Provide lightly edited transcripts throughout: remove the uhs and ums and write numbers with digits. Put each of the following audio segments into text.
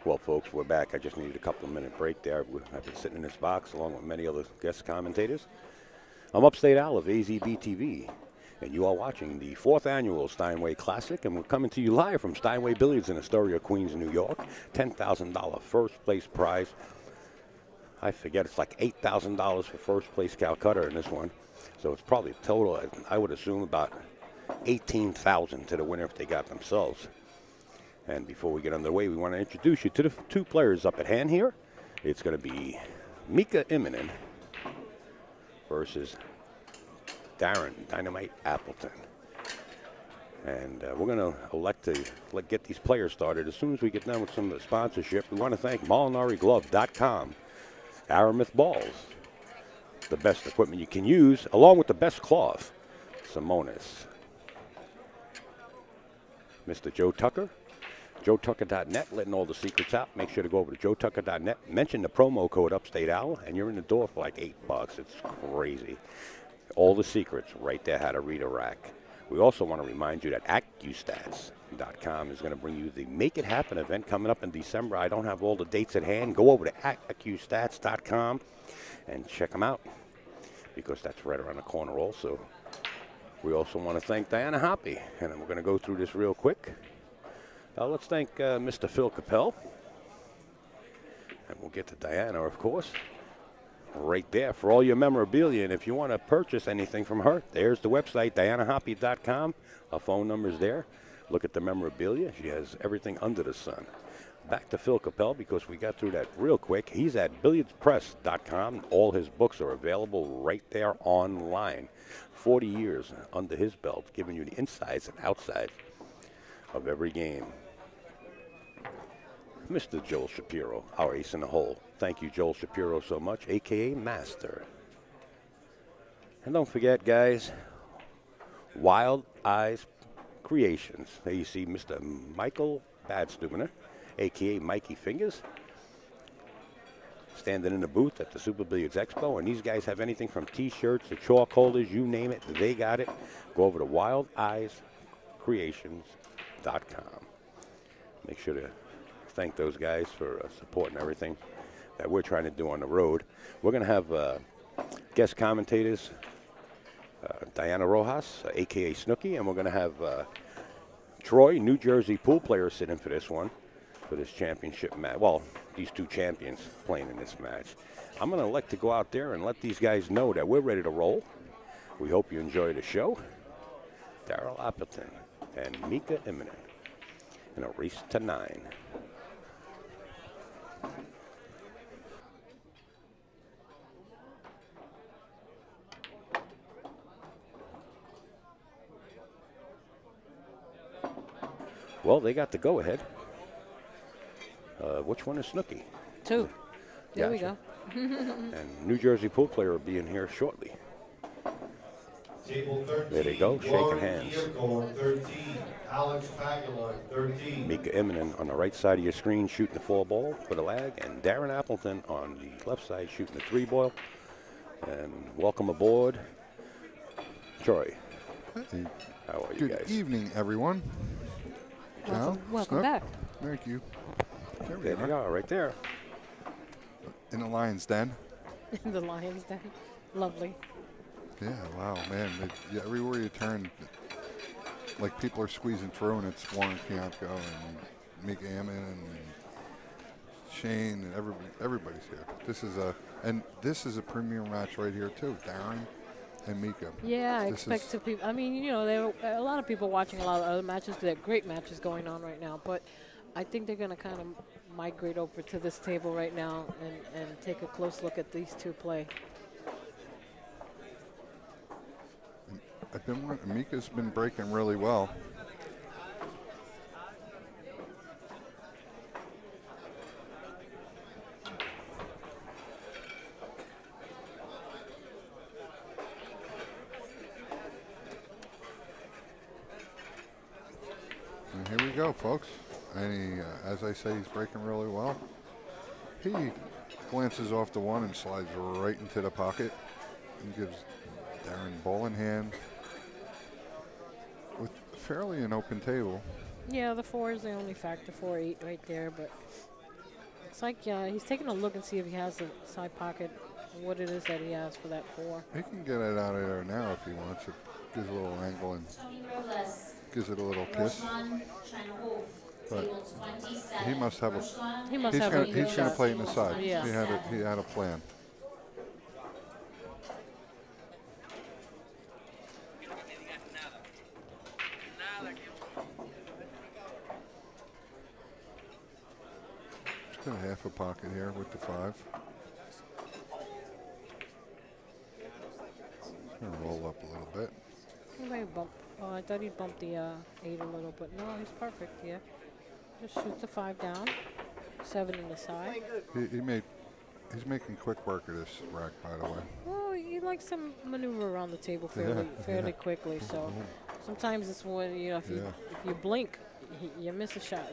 Well, folks, we're back. I just needed a couple of minute break there. I've been sitting in this box along with many other guest commentators. I'm Upstate Al of AZB TV, and you are watching the 4th annual Steinway Classic, and we're coming to you live from Steinway Billiards in Astoria, Queens, New York. $10,000 first place prize. I forget, it's like $8,000 for first place Calcutta in this one. So it's probably a total, I would assume, about $18,000 to the winner if they got themselves. And before we get underway, we want to introduce you to the two players up at hand here. It's going to be Mika Immonen versus Darren Dynamite Appleton. And we're going to elect to get these players started as soon as we get done with some of the sponsorship. We want to thank MolinariGlove.com, Aramis Balls, the best equipment you can use, along with the best cloth, Simonis, Mr. Joe Tucker, JoeTucker.net, letting all the secrets out. Make sure to go over to JoeTucker.net. Mention the promo code Upstate Owl, and you're in the door for like $8. It's crazy. All the secrets right there, how to read a rack. We also want to remind you that AccuStats.com is going to bring you the Make It Happen event coming up in December. I don't have all the dates at hand. Go over to AccuStats.com and check them out, because that's right around the corner also. We also want to thank Diana Hoppy, and then we're going to go through this real quick. Let's thank Mr. Phil Capel. And we'll get to Diana, of course, right there for all your memorabilia. And if you want to purchase anything from her, there's the website, DianaHoppy.com. Her phone number's there. Look at the memorabilia. She has everything under the sun. Back to Phil Capel, because we got through that real quick. He's at BilliardsPress.com. All his books are available right there online. 40 years under his belt, giving you the insides and outsides of every game. Mr. Joel Shapiro, our ace in the hole. Thank you, Joel Shapiro, so much, a.k.a. Master. And don't forget, guys, Wild Eyes Creations. There you see Mr. Michael Badstubener, a.k.a. Mikey Fingers, standing in the booth at the Super Billiards Expo. And these guys have anything from T-shirts to chalk holders, you name it, they got it. Go over to WildEyesCreations.com. Make sure to thank those guys for supporting everything that we're trying to do on the road. We're going to have guest commentators, Diana Rojas, a.k.a. Snooki, and we're going to have Troy, New Jersey pool player, sit in for this one, for this championship match. Well, these two champions playing in this match. I'm going to elect to go out there and let these guys know that we're ready to roll. We hope you enjoy the show. Darren Appleton and Mika Immonen in a race to 9. Well, they got the go-ahead. Which one is Snooki? 2. There we Gotcha. go. And New Jersey pool player will be in here shortly. Table 13, There they go, shaking hands. 13, Alex Pagula, 13. Mika Immonen on the right side of your screen shooting the 4-ball for the lag, and Darren Appleton on the left side shooting the 3-ball. And welcome aboard, Troy. Hey, How are you good guys? evening, everyone. Welcome back. Thank you. There we There they are. are, right there. In the lion's den. The Lions Den. Lovely. Yeah, wow, man. Everywhere you turn, like people are squeezing through, and it's Warren Pianco and Mika Immonen and Shane, and everybody's here. This is a premier match right here too. Darren and Mika. Yeah, I This expect is- to people. I mean, you know, there are a lot of people watching a lot of other matches. There are great matches going on right now, but I think they're going to kind of migrate over to this table right now and take a close look at these two play. Mika's been breaking really well. And here we go, folks. And he, as I say, he's breaking really well. He glances off the one and slides right into the pocket and gives Darren ball in hand with fairly an open table. Yeah, the 4 is the only factor, 4-8 right there, but It's like he's taking a look and see if he has the side pocket, and what it is that he has for that 4. He can get it out of there now if he wants. It gives a little angle and gives it a little kiss. But he must have a. He must He's have gonna, a good he's going to shot. play inside. Yeah. He had a plan. Just got a half a pocket here with the 5. It's going to roll up a little bit. He might bump. Oh, I thought he'd bump the 8 a little, but no, he's perfect. Yeah, just shoot the 5 down, 7 in the side. He's making quick work of this rack, by the way. Well, he likes to maneuver around the table fairly quickly. So sometimes it's when if you blink, you miss a shot.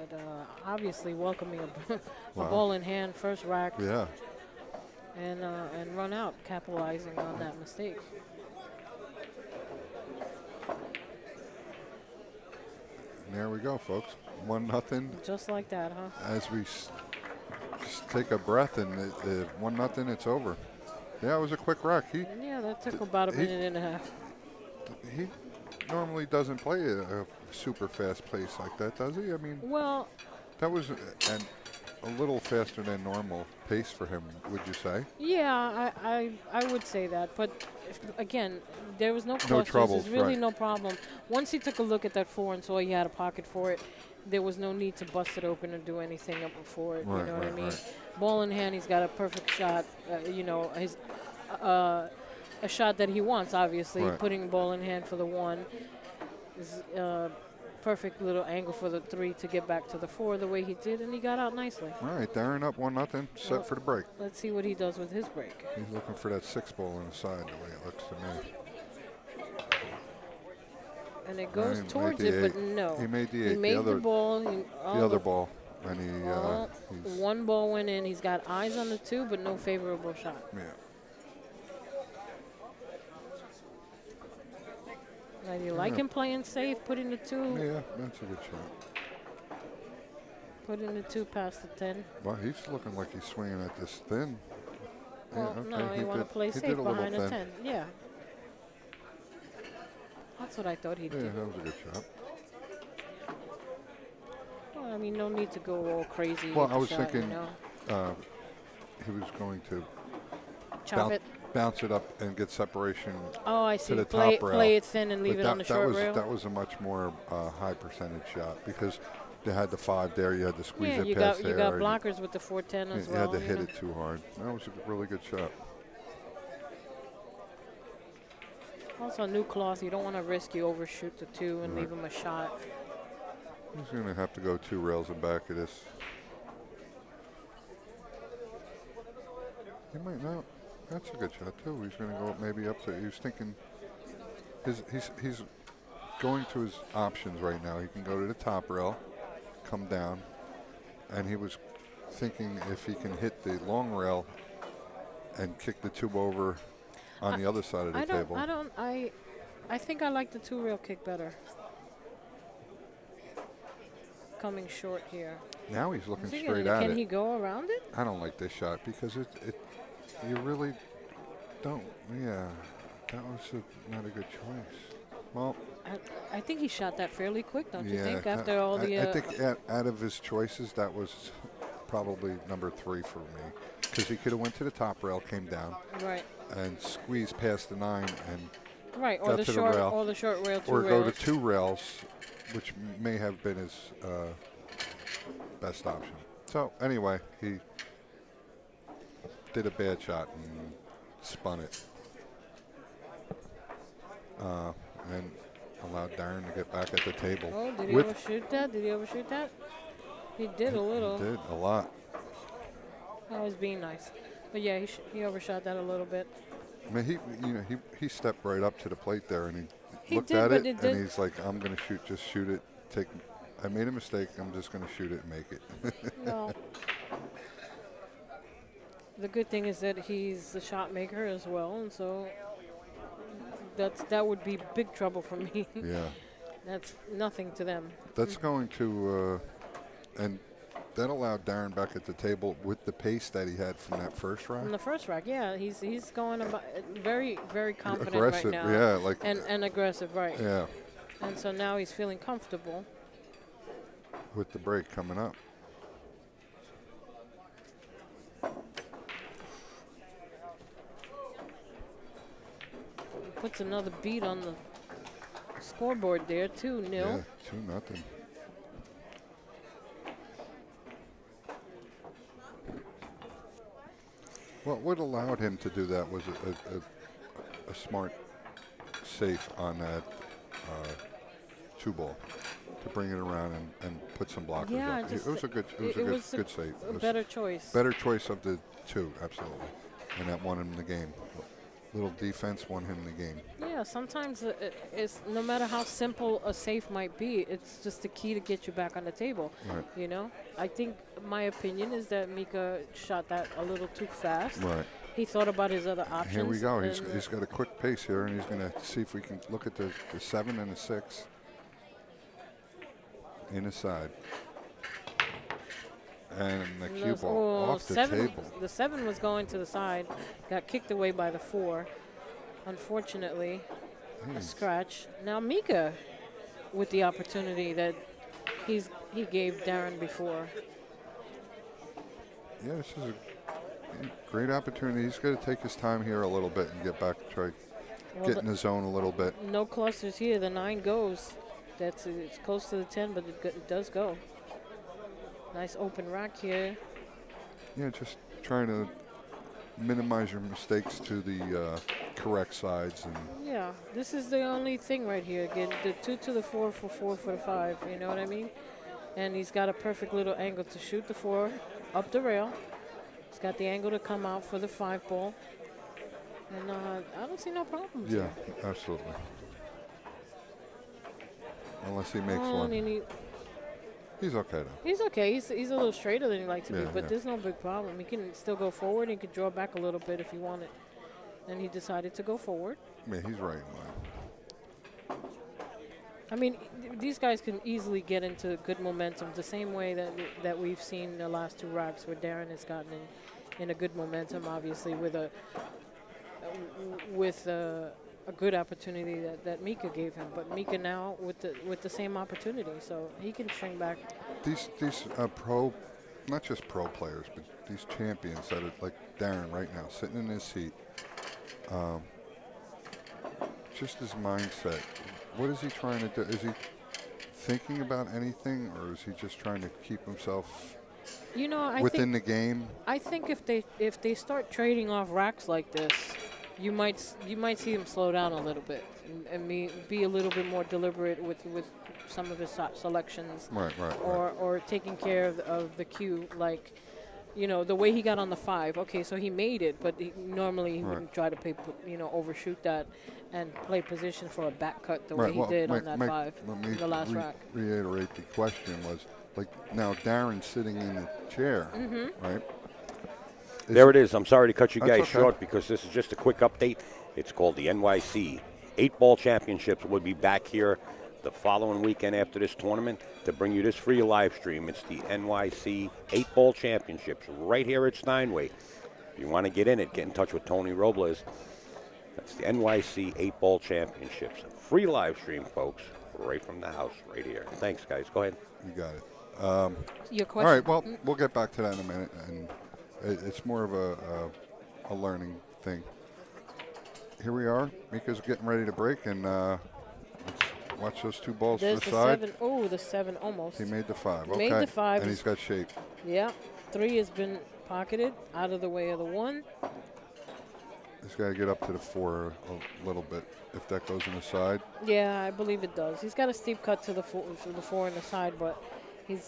But obviously welcoming a ball in hand, first rack. Yeah. And run out, capitalizing on that mistake. And there we go, folks. 1-0. Just like that, huh? As we just take a breath and 1-0, it's over. Yeah, it was a quick rack. Yeah, that took about a minute and a half. He normally doesn't play a super fast pace like that, does he? I mean, well, that was a little faster than normal pace for him, would you say? Yeah, I would say that. But again, there was no questions. No troubles, There's really right. no problem. Once he took a look at that 4 and saw he had a pocket for it, there was no need to bust it open or do anything up before it. Right, you know what I right, mean? right. Ball in hand, he's got a perfect shot. His a shot that he wants. Obviously, Right. putting ball in hand for the 1 is perfect little angle for the 3 to get back to the 4 the way he did, and he got out nicely. All right, Darren up 1-0, set for the break. Let's see what he does with his break. He's looking for that 6 ball inside, the way it looks to me. And it goes He towards made the it, but 8. no. He made the 8. He made the other, ball. the other ball, and he's 1 ball went in. He's got eyes on the 2, but no favorable shot. yeah. Now, do you like him playing safe, putting the 2? Yeah, that's a good shot. Putting the 2 past the 10. Well, he's looking like he's swinging at this thin. Well, yeah, okay. no, you want to play he safe did a little behind a thin. 10. Yeah. That's what I thought he'd Yeah, do. that was a good shot. Well, I mean, no need to go all crazy. Well, with I the was shot, thinking you know? he was going to Chop it. bounce it up and get separation Oh, I to see. the Play top rail. it thin and leave But it on the short rail. That was a much more high percentage shot because they had the 5 there. You had to squeeze Yeah, it you past got there. you got and blockers with the 410 as you well. had to hit know? it too hard. That was a really good shot. Also, new cloth. You don't want to risk you overshoot the 2 and leave him a shot. He's going to have to go 2 rails and back of this. He might not. That's a good shot too. He's going to go maybe up to. He's thinking. He's going to his options right now. He can go to the top rail, come down, and he was thinking if he can hit the long rail and kick the 2 over on the other side of the table. I think I like the 2 rail kick better. Coming short here. Now he's looking Is he straight gonna- at Can it. he go around it? I don't like this shot because you really don't. Yeah, that was not a good choice. Well, I think he shot that fairly quick, don't you yeah, think? After all the. I think out of his choices, that was probably number 3 for me because he could have went to the top rail, came down, right. and squeezed past the 9 and Right, or got the to the short, rail. or the short rail, 2 or rails. go to 2 rails, which may have been his best option. So anyway, he did a bad shot and spun it, and allowed Darren to get back at the table. Oh, did he overshoot that? Did he overshoot that? He did a little. He did a lot. That was being nice. But yeah, he overshot that a little bit. I mean, he stepped right up to the plate there and he looked did, at but it it and did- he's like, "I'm going to shoot. Just shoot it. I made a mistake. I'm just going to shoot it and make it." Well, the good thing is that he's the shot maker as well, and so that would be big trouble for me. Yeah. That's nothing to them. That's going to, and that allowed Darren back at the table with the pace that he had from that first rack. From the first rack, yeah, he's going about very, very confident Aggressive, right now. yeah, like and aggressive, right? yeah, And so now he's feeling comfortable. with the break coming up. Puts another beat on the scoreboard there, 2-0. Yeah, 2-0. What allowed him to do that was a smart safe on that 2-ball to bring it around and put some blockers Yeah, up. just It was a good good save. A It was better choice. better choice of the two, absolutely, and that won him the game. Little defense won him the game. Yeah, sometimes it's no matter how simple a safe might be, it's just the key to get you back on the table. Right. You know, I think my opinion is that Mika shot that a little too fast. Right. He thought about his other options. Here we go. and, He's got a quick pace here, and he's going to see if we can look at the 7 and the 6 in the side. And the cue ball off the table. The 7 was going to the side, got kicked away by the 4. Unfortunately, a scratch. Now Mika with the opportunity that he gave Darren before. Yeah, this is a great opportunity. He's got to take his time here a little bit and get back, try get in the zone a little bit. No clusters here. The 9 goes. It's close to the 10, but it does go. Nice open rack here. Yeah, just trying to minimize your mistakes to the correct sides. And Yeah, this is the only thing right here. Get the 2 to the 4 for 4 for the 5. You know what I mean? And he's got a perfect little angle to shoot the 4 up the rail. He's got the angle to come out for the 5 ball. And I don't see no problems. yeah, absolutely. Unless he makes Oh, one. and He's okay though. he's okay. He's a little straighter than he likes to be, Yeah, but yeah. there's no big problem. He can still go forward. He could draw back a little bit if he wanted. And he decided to go forward. Yeah, he's right in line. I mean, these guys can easily get into good momentum the same way that we've seen the last 2 racks where Darren has gotten in a good momentum, obviously, with a good opportunity that Mika gave him. But Mika now with the same opportunity, so he can string back. These pro, not just pro players, but these champions that are like Darren right now, sitting in his seat. Just his mindset. What is he trying to do? Is he thinking about anything, or is he just trying to keep himself within the game? I think if they start trading off racks like this, you might see him slow down a little bit and be a little bit more deliberate with some of his selections. Right. Or taking care of the cue, like, the way he got on the 5. Okay, so he made it, but normally he wouldn't try to overshoot that and play position for a back cut the way he did on that 5 in the last rack. Reiterate the question was, like, now Darren's sitting in the chair, right? There it is. I'm sorry to cut you guys okay. short because this is just a quick update. It's called the NYC 8-Ball Championships. We'll be back here the following weekend after this tournament to bring you this free live stream. It's the NYC 8-Ball Championships right here at Steinway. If you want to get in it, get in touch with Tony Robles. That's the NYC 8-Ball Championships. Free live stream, folks, right from the house, right here. Thanks, guys. Go ahead. You got it. Your question? All right, well, we'll get back to that in a minute, and it's more of a learning thing. Here we are. Mika's getting ready to break, and let's watch those 2 balls There's to the the side. 7. Oh, the 7 almost. He made the 5. Made okay. the 5. And he's got shape. Yeah. 3 has been pocketed out of the way of the 1. He's got to get up to the 4 a little bit if that goes in the side. Yeah, I believe it does. He's got a steep cut to the 4 in the side, but he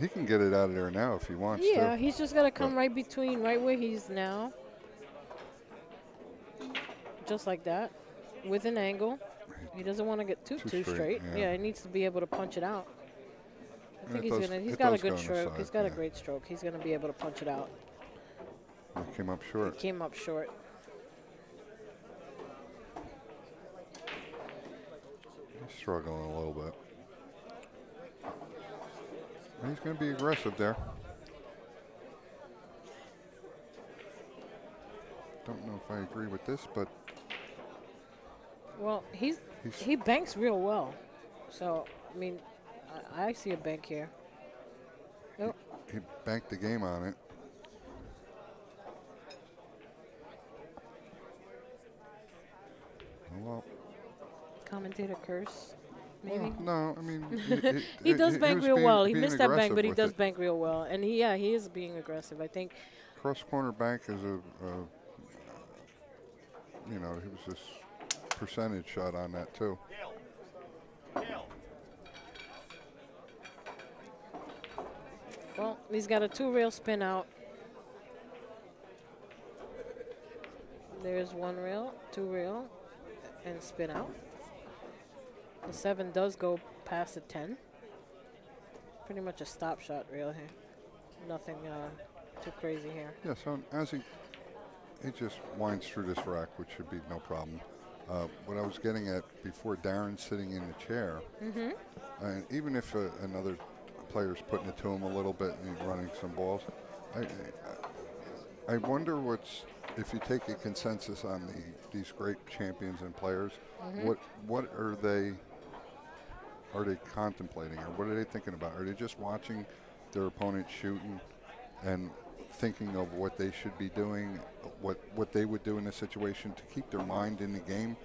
can get it out of there now if he wants yeah, to. he's just got to come right where he's now. Just like that, with an angle. He doesn't want to get too straight. Yeah, he needs to be able to punch it out. I think he's got a good stroke. He's got a great stroke. He's going to be able to punch it out. He came up short. Came up short. He's struggling a little bit. And he's going to be aggressive there. Don't know if I agree with this, but Well, he banks real well. So, I mean, I see a bank here. Nope. he banked the game on it. Well, Commentator curse, maybe. no, I mean, He does bank was real being- well. He being missed that bank, aggressive but he with does it. bank real well. And he is being aggressive. I think. Cross corner bank is he was this percentage shot on that too. Well, he's got a 2-rail spin out. There's 1 rail, 2 rail, and spin out. The 7 does go past the 10. Pretty much a stop shot rail here. Nothing too crazy here. Yeah, so as he just winds through this rack, which should be no problem. What I was getting at before, Darren's sitting in the chair, and even if another player's putting it to him a little bit and he's running some balls, I wonder if you take a consensus on these great champions and players, what are they contemplating, or what are they thinking about? Are they just watching their opponent shooting and thinking of what they should be doing, what they would do in a situation to keep their mind in the game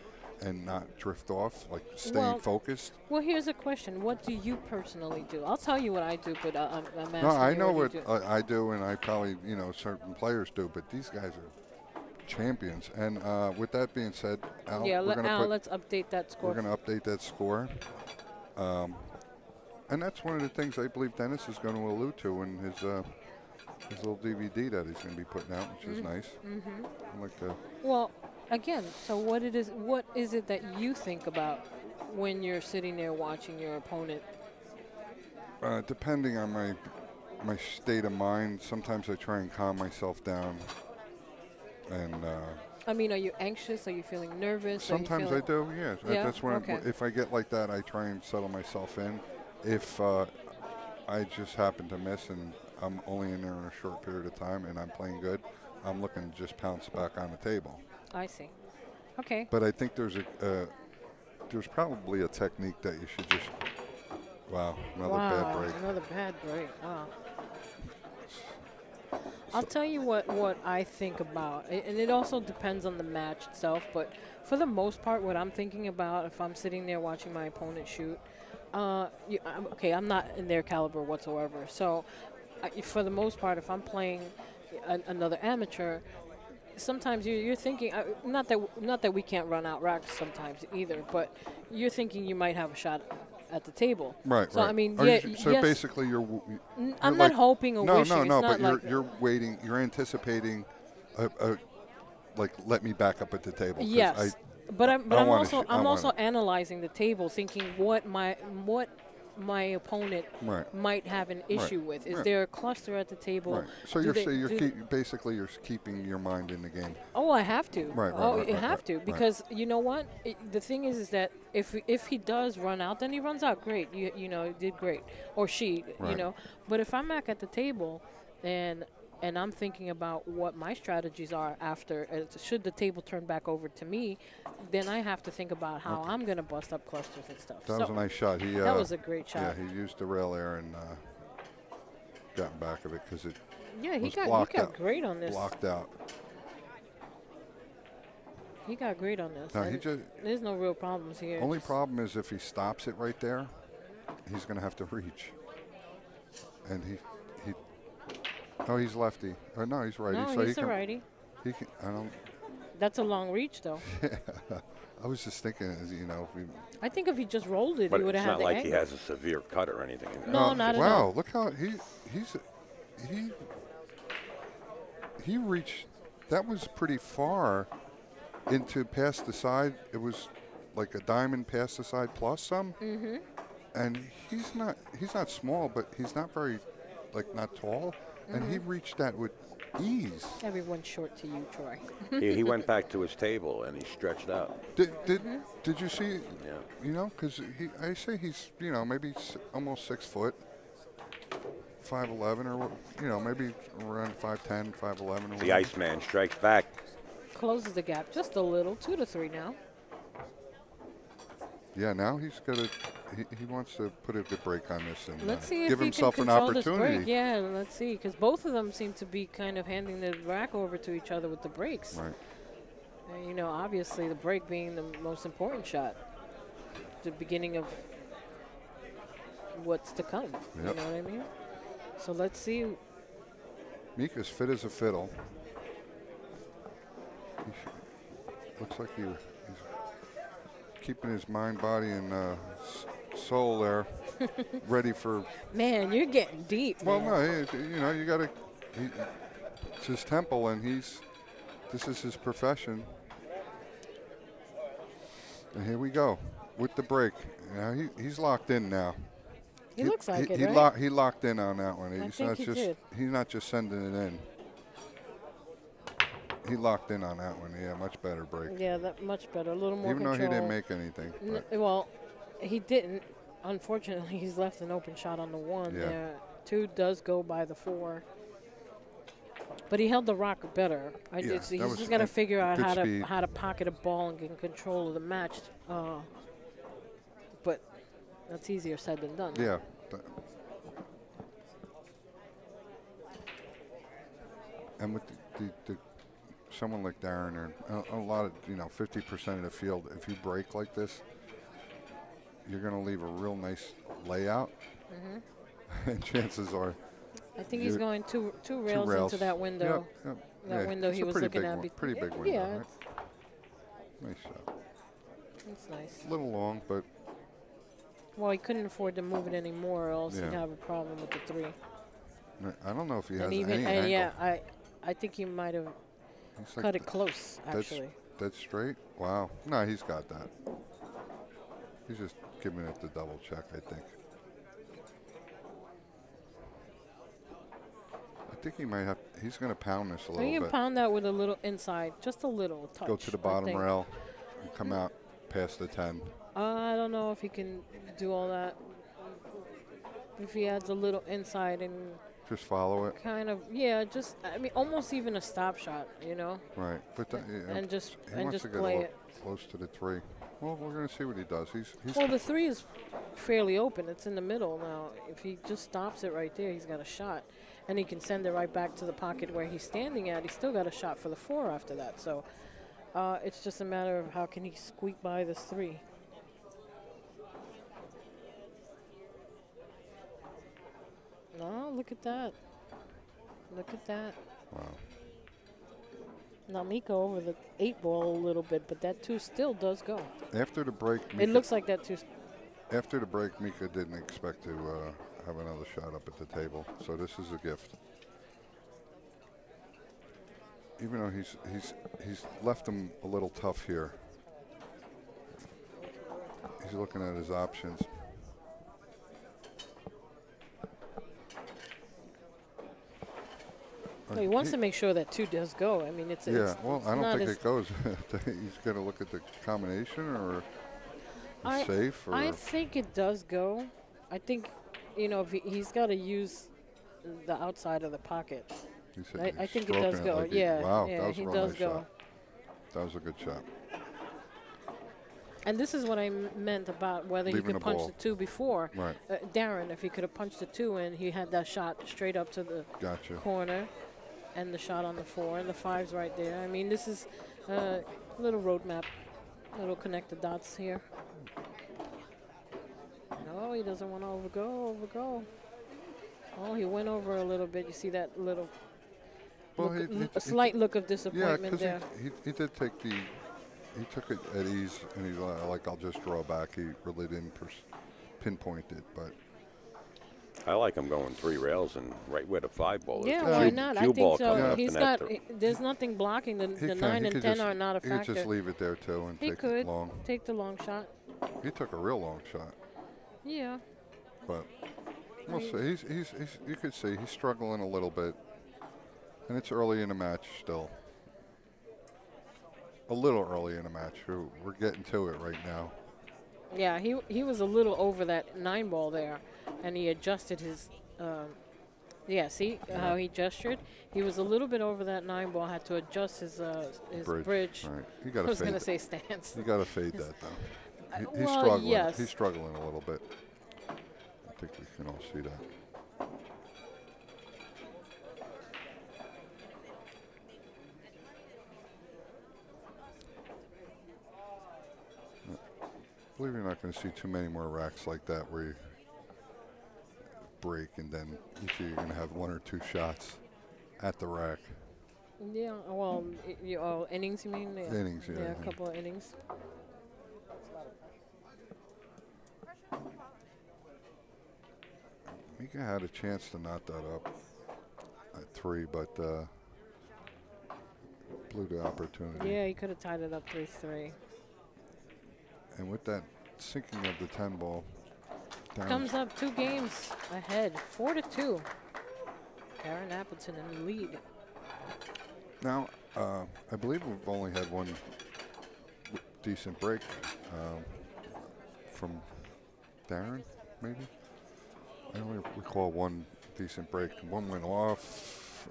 and not drift off, like staying focused? Well, here's a question. What do you personally do? I'll tell you what I do, but I'm asking No, I know what what you do. I do, and I probably, certain players do, but these guys are champions. And with that being said, Al, Yeah, we're let's update that score. going to update that score. And that's one of the things I believe Dennis is going to allude to in his little DVD that he's going to be putting out, which is nice. I like the Well, again, so what is it that you think about when you're sitting there watching your opponent? depending on my state of mind, sometimes I try and calm myself down. And I mean, are you anxious? Are you feeling nervous? sometimes I do, yes. Yeah? That's when Okay. if I get like that, I try and settle myself in. If I just happen to miss and I'm only in there in a short period of time and I'm playing good, I'm looking to just pounce back on the table. I see. Okay. But I think there's probably a technique that you should just. Wow, another bad break. Another bad break. Wow. I'll tell you what I think about, and it also depends on the match itself, but for the most part, what I'm thinking about if I'm sitting there watching my opponent shoot, I'm not in their caliber whatsoever. So for the most part, if I'm playing another amateur, sometimes you're thinking, not that we can't run out racks sometimes either, but you're thinking you might have a shot at the table. Right. So right. I mean, So yes, basically, I'm like, not hoping or no, wishing. No, It's no, not but like you're waiting. You're anticipating, like let me back up at the table. 'Cause yes, but I'm I also analyzing the table, thinking what my opponent Right. might have an issue with. Is Right. there a cluster at the table? Right. So Do basically you're keeping your mind in the game. Oh, I have to. Right, Oh, right, you right, have right, to, right. because you know what? The thing is that if he does run out, then he runs out great. You know, he did great, or she. Right. You know, but if I'm back at the table, and I'm thinking about what my strategies are after, should the table turn back over to me, then I have to think about how I'm going to bust up clusters and stuff. That was a nice shot. That was a great shot. Yeah, he used the rail there and got back of it because it Yeah, he was got blocked out. great on this. Blocked out. He got great on this. No, And he just there's no real problems here. only Just- problem is if he stops it right there, he's going to have to reach. And he oh, he's lefty. Or no, he's righty. No, so he's a righty. He can. I don't. That's a long reach, though. I was just thinking, if we. I think if he just rolled it, But he would it's have had not the like he angle. has a severe cut or anything. No, not at wow, all. look how he reached. That was pretty far into past the side. It was like a diamond past the side plus some. Mm-hmm. And he's not small, but he's not very, not tall. And he reached that with ease. Everyone's short to you, Troy. He went back to his table and he stretched out. Did you see? Yeah. You know, because I say he's, you know, maybe almost 6 foot, 5'11", or you know, maybe around 5'10", 5'11". The Iceman strikes back. Closes the gap just a little, 2-3 now. Yeah, now he's got to. He wants to put a good break on this and Let's see give if he himself can an control this opportunity. break. Yeah, let's see, because both of them seem to be kind of handing the rack over to each other with the breaks. Right. And, you know, obviously the break being the most important shot, the beginning of what's to come. Yep. You know what I mean? So let's see. Mika's fit as a fiddle. Looks like he's keeping his mind, body, and soul there, ready for. Man, you're getting deep. Well, man. no, you know, you got to. It's his temple, and this is his profession. And here we go with the break. Now he's locked in now. He looks like it, he right? He locked in on that one. I He's think not he just did. he's not just sending it in. He locked in on that one. Yeah, much better break. Yeah, that much better. A little more Even control. though he didn't make anything. Well, he didn't. Unfortunately, he's left an open shot on the 1 Yeah. there. 2 does go by the 4. But he held the rock better. Yeah, He's that was just got to figure out good how speed. to pocket a ball and get control of the match. But that's easier said than done. Yeah. And with the someone like Darren, or a lot of, 50% of the field, if you break like this, you're going to leave a real nice layout. And chances are, I think he's going two rails into that window. Yep. That window it's he a was pretty looking big at. one, pretty big window. Yeah, Right? Nice shot. it's nice. A little long, but Well, he couldn't afford to move it anymore, or else he'd Yeah. have a problem with the 3. I don't know if he has And any even angle. yeah, I think he might have He's like cut it close that's- actually. That's straight? Wow. No, he's got that. He's just giving it the double check, I think. I think he might have, he's going to pound this a So little you can bit. pound that with a little inside, just a little touch. Go to the I bottom think. rail and come out past the 10. I don't know if he can do all that. If he adds a little inside and Just follow it. kind of almost even a stop shot, you know, Right. But and just he wants to get play a it. little close to the 3. Well, we're going to see what he does. He's Well, the 3 is fairly open. It's in the middle now. If he just stops it right there, he's got a shot. And he can send it right back to the pocket where he's standing at. He's still got a shot for the 4 after that. So it's just a matter of how can he squeak by this 3. Oh, look at that. Look at that. wow. Now Mika over the 8 ball a little bit, but that 2 still does go. After the break, It looks like that 2. After the break, Mika didn't expect to have another shot up at the table, so this is a gift. Even though he's left him a little tough here. He's looking at his options. Well, he wants to make sure that 2 does go. I mean, it's Yeah, well, it's I not don't think as- it goes. He's going to look at the combination, or I- safe, or I think it does go. I think, if he's got to use the outside of the pocket. he said I he's think it does stroking go. like Yeah, wow, yeah, that was he a real does nice go. shot. That was a good shot. And this is what I meant about whether Leaving he the could punch ball. the 2 before. Right. Darren, if he could have punched the 2 in, he had that shot straight up to the Gotcha. corner, and the shot on the 4, and the 5's right there. I mean, this is a little roadmap. Little connect the dots here. No, he doesn't want to overgo. Oh, he went over a little bit. You see that little Well, a slight look of yeah, disappointment because there. he did take he took it at ease, and he's like, I'll just draw back. He really didn't pinpoint it, but I like him going 3 rails and right where the 5 ball is. Yeah, The why cue- not? cue I ball think coming so. up He's the got. net. There's nothing blocking. The he 9 he and could 10 just, are not a he could factor. just leave it there too and He take could it long. take the long shot. He took a real long shot, Yeah. but we'll see. He's you could see he's struggling a little bit, And it's early in the match still. A little early in the match. We're getting to it right now. Yeah, he was a little over that 9 ball there, and he adjusted his. Yeah, see how he gestured? He was a little bit over that 9 ball. Had to adjust his bridge. Right. You got I to was fade. going to say stance. You got to fade that though. He's well, struggling. yes. He's struggling a little bit. I think we can all see that. I believe you're not going to see too many more racks like that where you break and then usually you're going to have 1 or 2 shots at the rack. Yeah, well, innings, you mean? Yeah. Innings, yeah. Yeah, a couple of innings. Mika had a chance to knot that up at 3, but blew the opportunity. Yeah, he could have tied it up 3-3. And with that sinking of the 10 ball, Comes up 2 games ahead, 4-2. Darren Appleton in the lead. Now, I believe we've only had 1 decent break from Darren, maybe? I only recall 1 decent break. 1 went off.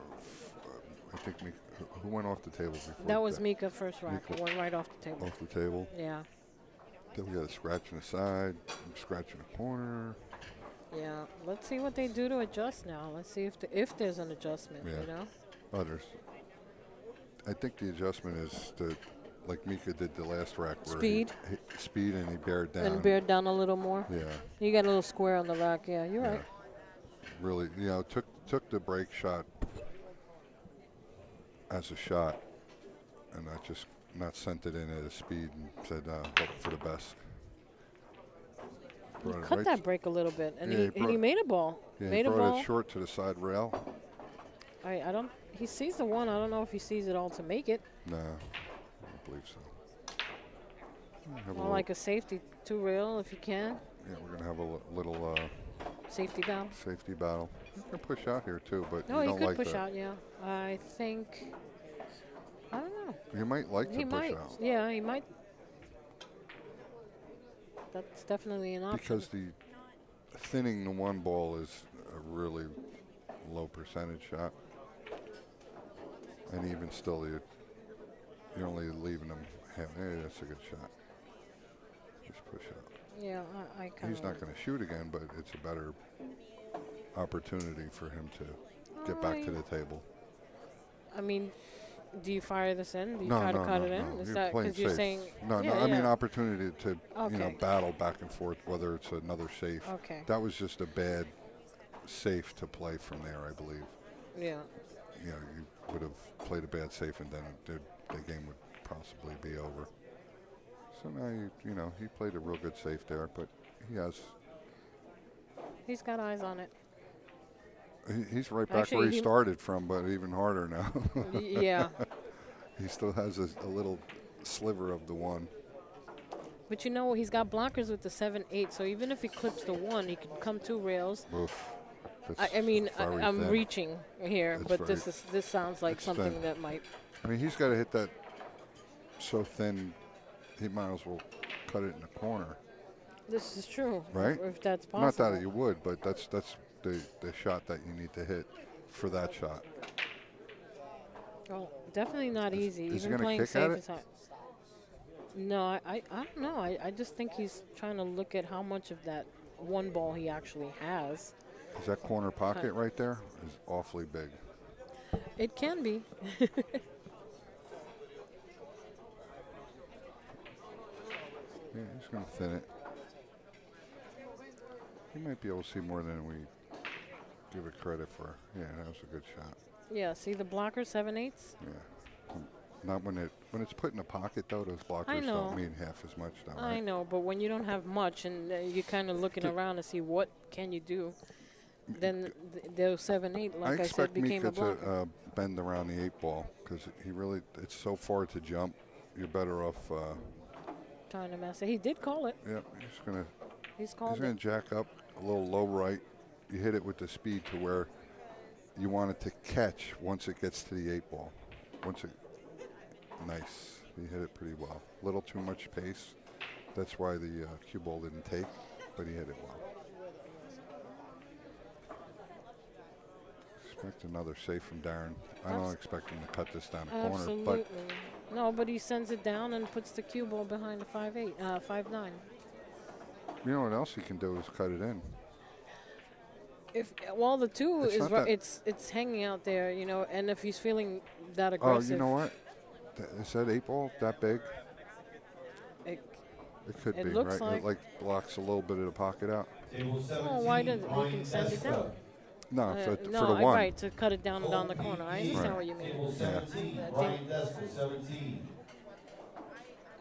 I think Mika, who went off the table before? That was Mika first rack, Mika. one right off the table. Off the table. Yeah. Then we got a scratch in the side, scratch in the corner. Yeah, let's see what they do to adjust now. Let's see if there's an adjustment, Yeah. you know? Others. I think the adjustment is to, like Mika did the last rack. Where Speed. Speed, and he bared down. And bear down a little more. Yeah. You got a little square on the rack. Yeah, you're Yeah. right. Really, took the break shot as a shot, and not sent it in at a speed and said, hope for the best. He Brought it cut right that break a little bit, and Yeah, he made a ball. Yeah, made he a brought ball. it short to the side rail. I don't. He sees the 1. I don't know if he sees it all to make it. No, I don't believe so. More like a safety 2 rail if you can. Yeah, we're gonna have a little Safety battle. safety battle. You can push out here too, but No, you he don't could like push that. out. Yeah, I think. I don't know. You might like He to might. push out Yeah, he might. That's definitely an option. because the thinning the 1 ball is a really low percentage shot, and even still, you're only leaving them half. Hey, that's a good shot. Just push out. Yeah, I kind of. He's not going to shoot again, but it's a better opportunity for him to get back to the table. I mean, do you fire this in? Do you No, try no, to cut no, it in? no. Is You're that playing because you're safe. saying? No, yeah, no. I mean, yeah. opportunity to Okay. battle back and forth, whether it's another safe. Okay. That was just a bad safe to play from there, I believe. Yeah. You would have played a bad safe, and then the game would possibly be over. So now he played a real good safe there, but He's got eyes on it. he's right back Actually, where he he- started from, but even harder now. Yeah. He still has a little sliver of the 1. But he's got blockers with the 7-8, so even if he clips the 1, he can come 2 rails. Oof. I mean, very I'm thin. reaching here, It's but very- this sounds like it's something thin. that might. I mean, he's got to hit that so thin, he might as well cut it in the corner. This is true. Right? If that's possible. Not that you would, but that's the shot that you need to hit for that shot. Well, definitely not easy. is he Even gonna playing kick safe at it? is hard. No, I don't know. I just think he's trying to look at how much of that 1 ball he actually has. Is that corner pocket right there is awfully big. It can be. Yeah, he's going to thin it. He might be able to see more than we give it credit for. Yeah, that was a good shot. Yeah, see the blocker 7/8. Yeah. Not when it's put in the pocket though. Those blockers know. don't mean half as much now, I right? know, but when you don't have much and you're kind of looking around to see what can you do, then those 7/8, like I said, expect became Mika a blocker. to bend around the 8 ball because it's so far to jump. You're better off. Trying to mess it. He did call it. Yeah, he's He's called gonna it. jack up a little low right. You hit it with the speed to where you want it to catch once it gets to the 8 ball. Nice. He hit it pretty well. A little too much pace. That's why the cue ball didn't take, but he hit it well. Expect another save from Darren. I don't expect him to cut this down the corner. Absolutely. No, but he sends it down and puts the cue ball behind the 5-8, 5-9. You know what else he can do is cut it in. Well, the 2 It's is not right. that- It's hanging out there, you know, and if he's feeling that aggressive. Oh, you know what? Is that 8 ball that big? It It could be, looks right? like- It like blocks a little bit of the pocket out. Table 17, why doesn't he Ryan can send it down? Destra. No, no, for the 1. right, to cut it down the corner. I understand Right. what you mean. Table 17, I Ryan Destra, 17.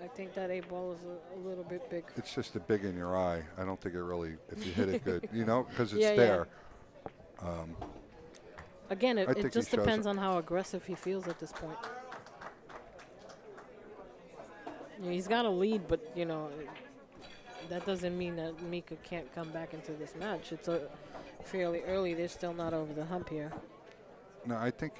I think that 8 ball is a little bit big. It's just a big in your eye. I don't think it really, if you hit it good, you know, because it's Yeah, yeah. there. Again, I it think he just shows depends it. on how aggressive he feels at this point. Yeah, he's got a lead, but, you know, that doesn't mean that Mika can't come back into this match. It's fairly early. They're still not over the hump here. No, I think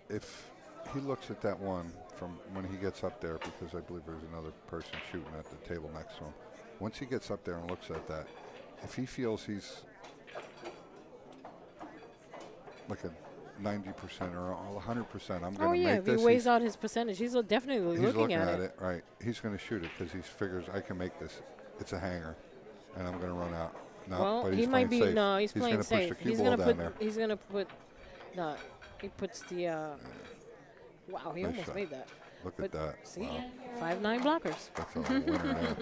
if he looks at that 1 from when he gets up there, because I believe there's another person shooting at the table next to him. Once he gets up there and looks at that, if he feels he's like a 90% or 100%, I'm Oh, going to yeah, make if this. he weighs out his percentage, he's definitely He's looking at it, right. He's going to shoot it because he figures I can make this. It's a hanger, and I'm going to run out. No, Well, but he he's might playing be. safe. No, he's playing gonna safe. Push the cue He's ball gonna down put. there. He's gonna put. No, he puts the. Wow, he Nice almost shot. made that. Look But at that. see, Wow. 5-9 blockers. That's a winner there.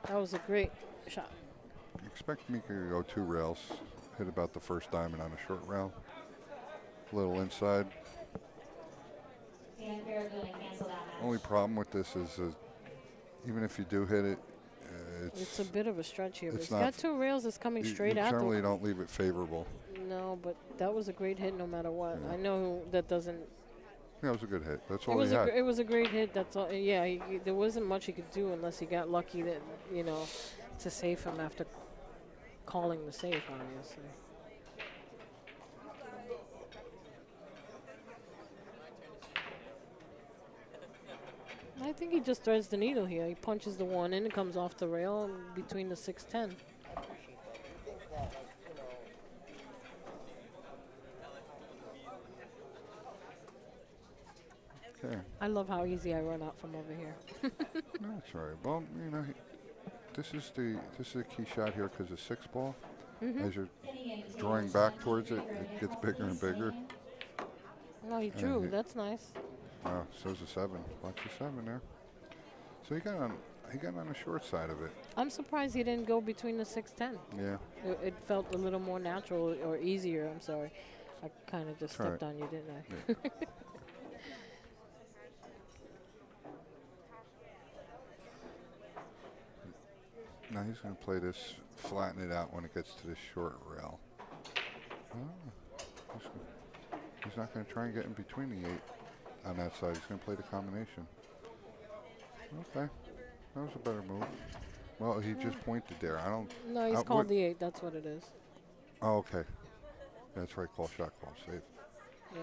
That was a great shot. Expect Mika to go 2 rails, hit about the first diamond on a short rail. Little inside. Only problem with this is even if you do hit it, It's a bit of a stretch here, but it's he's got not- 2 rails that's coming you straight at generally him. don't leave it favorable. No, but that was a great hit no matter what. Yeah. I know that doesn't. Yeah, it was a good hit. That's It all was he had. it was a great hit. That's all. Yeah, there wasn't much he could do unless he got lucky that to save him after calling the save, obviously. I think he just threads the needle here. He punches the 1 in, it comes off the rail between the 6-10. Okay. I love how easy I run out from over here. That's right. Well, this is a key shot here because the 6 ball. Mm-hmm. As you're drawing back towards it, it gets bigger and bigger. No, he drew. That's nice. Wow, so's a 7. Watch the 7 there. So he got on the short side of it. I'm surprised he didn't go between the 6-10. Yeah. It felt a little more natural or easier. I'm sorry. I kind of just All stepped right. on you, didn't I? Yeah. Now he's going to play this, flatten it out when it gets to the short rail. Oh, he's not going to try and get in between the 8 on that side. He's going to play the combination. Okay, that was a better move. Well, he just pointed there. I don't. No, he's called the 8. That's what it is. Oh, okay. That's right. Call shot, call save. Yeah.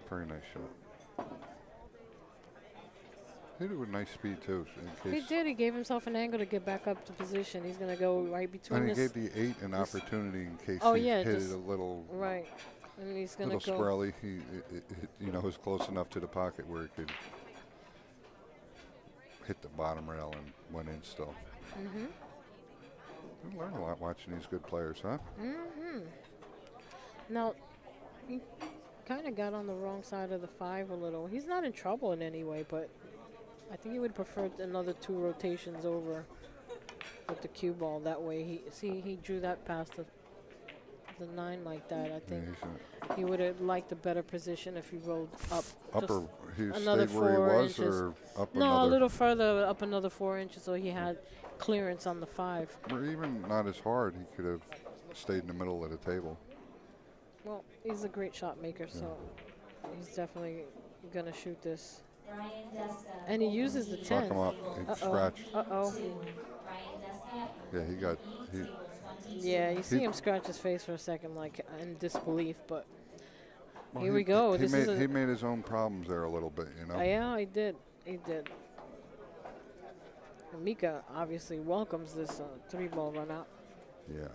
Very nice shot. Hit it with nice speed too. So in He case did. He gave himself an angle to get back up to position. He's going to go right between And he this. gave the 8 an opportunity in case Oh, he yeah, hit just- it a little, Right. And he's going little to go. squirrely. He, was close enough to the pocket where he could hit the bottom rail and went in still. Mm-hmm. You learn a lot watching these good players, huh? Mm-hmm. Now, he kind of got on the wrong side of the 5 a little. He's not in trouble in any way, but I think he would prefer another 2 rotations over with the cue ball. That way, he drew that past the 9 like that. I think Yeah, he would have liked a better position if he rolled up. upper. He another stayed where he 4 was, inches. or up No, another. a little further up another 4 inches, so he had clearance on the 5. Or even not as hard. He could have stayed in the middle of the table. Well, he's a great shot maker, so he's definitely gonna shoot this. And he uses the 10. Fuck him up. He scratched. Uh-oh. Yeah, Yeah, you see He- him scratch his face for a second, like in disbelief. But well, here we go. He This made, is he made his own problems there a little bit, you know. yeah, he did. He did. And Mika obviously welcomes this 3-ball run out. Yeah,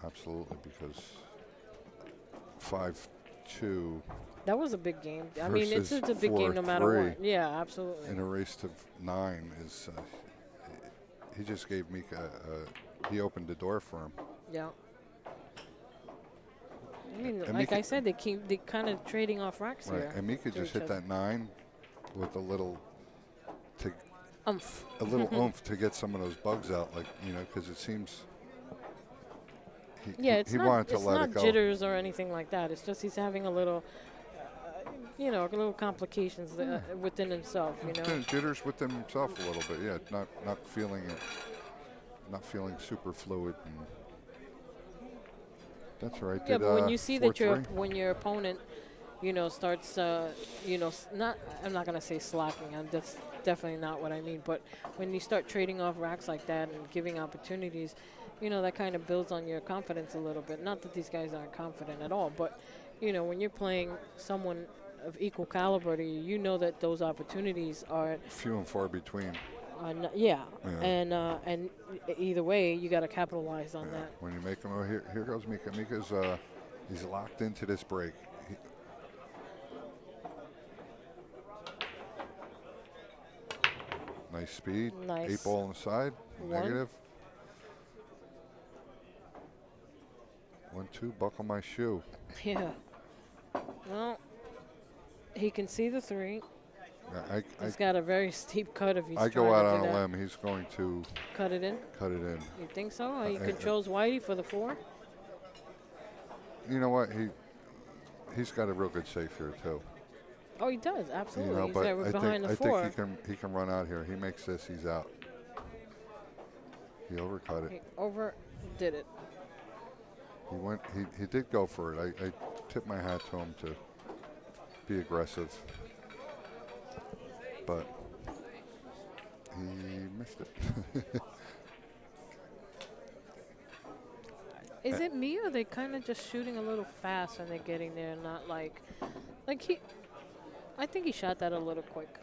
absolutely, because 5-2 That was a big game. I mean, it's versus a big game no matter 4-3 what. Yeah, absolutely. in a race to 9 is. He just gave Mika. He opened the door for him. Yeah. I mean, And like Mika- I said, they kind of trading off racks Right, here. and Mika to just each hit other. that 9 with a little Umph. oomph to get some of those bugs out, like, you know, because it seems Yeah, it's he not, wanted to it's let not it go. jitters or anything like that. It's just he's having a little, a little complications within himself, you know. Jitters within himself a little bit, yeah, not feeling it, not feeling super fluid. And that's all right. Yeah, but when you see that 4-3? when your opponent, starts, not, I'm not gonna say slacking. That's definitely not what I mean. But when you start trading off racks like that and giving opportunities, that kind of builds on your confidence a little bit. Not that these guys aren't confident at all, but when you're playing someone of equal caliber to you, you know that those opportunities are Few and far between. yeah. And either way, you got to capitalize on that. When you make them, oh, here goes Mika. Mika's he's locked into this break. Nice speed. Nice. 8-ball on the side. One. Negative. 1-2. Buckle my shoe. Yeah. Well, he can see the 3. He's got a very steep cut if he's I trying go out to on do a that. limb. He's going to Cut it in? cut it in. You think so? He controls Whitey for the 4? You know what? He's got a real good safe here too. Oh, he does, absolutely. You know, He's but there behind the 4. I think he can run out here. He makes this, he's out. He overcut He it. overdid it. He went. He did go for it. I tip my hat to him to be aggressive, but he missed it. Is it me or they kind of just shooting a little fast when they're getting there, not like he? I think he shot that a little quick.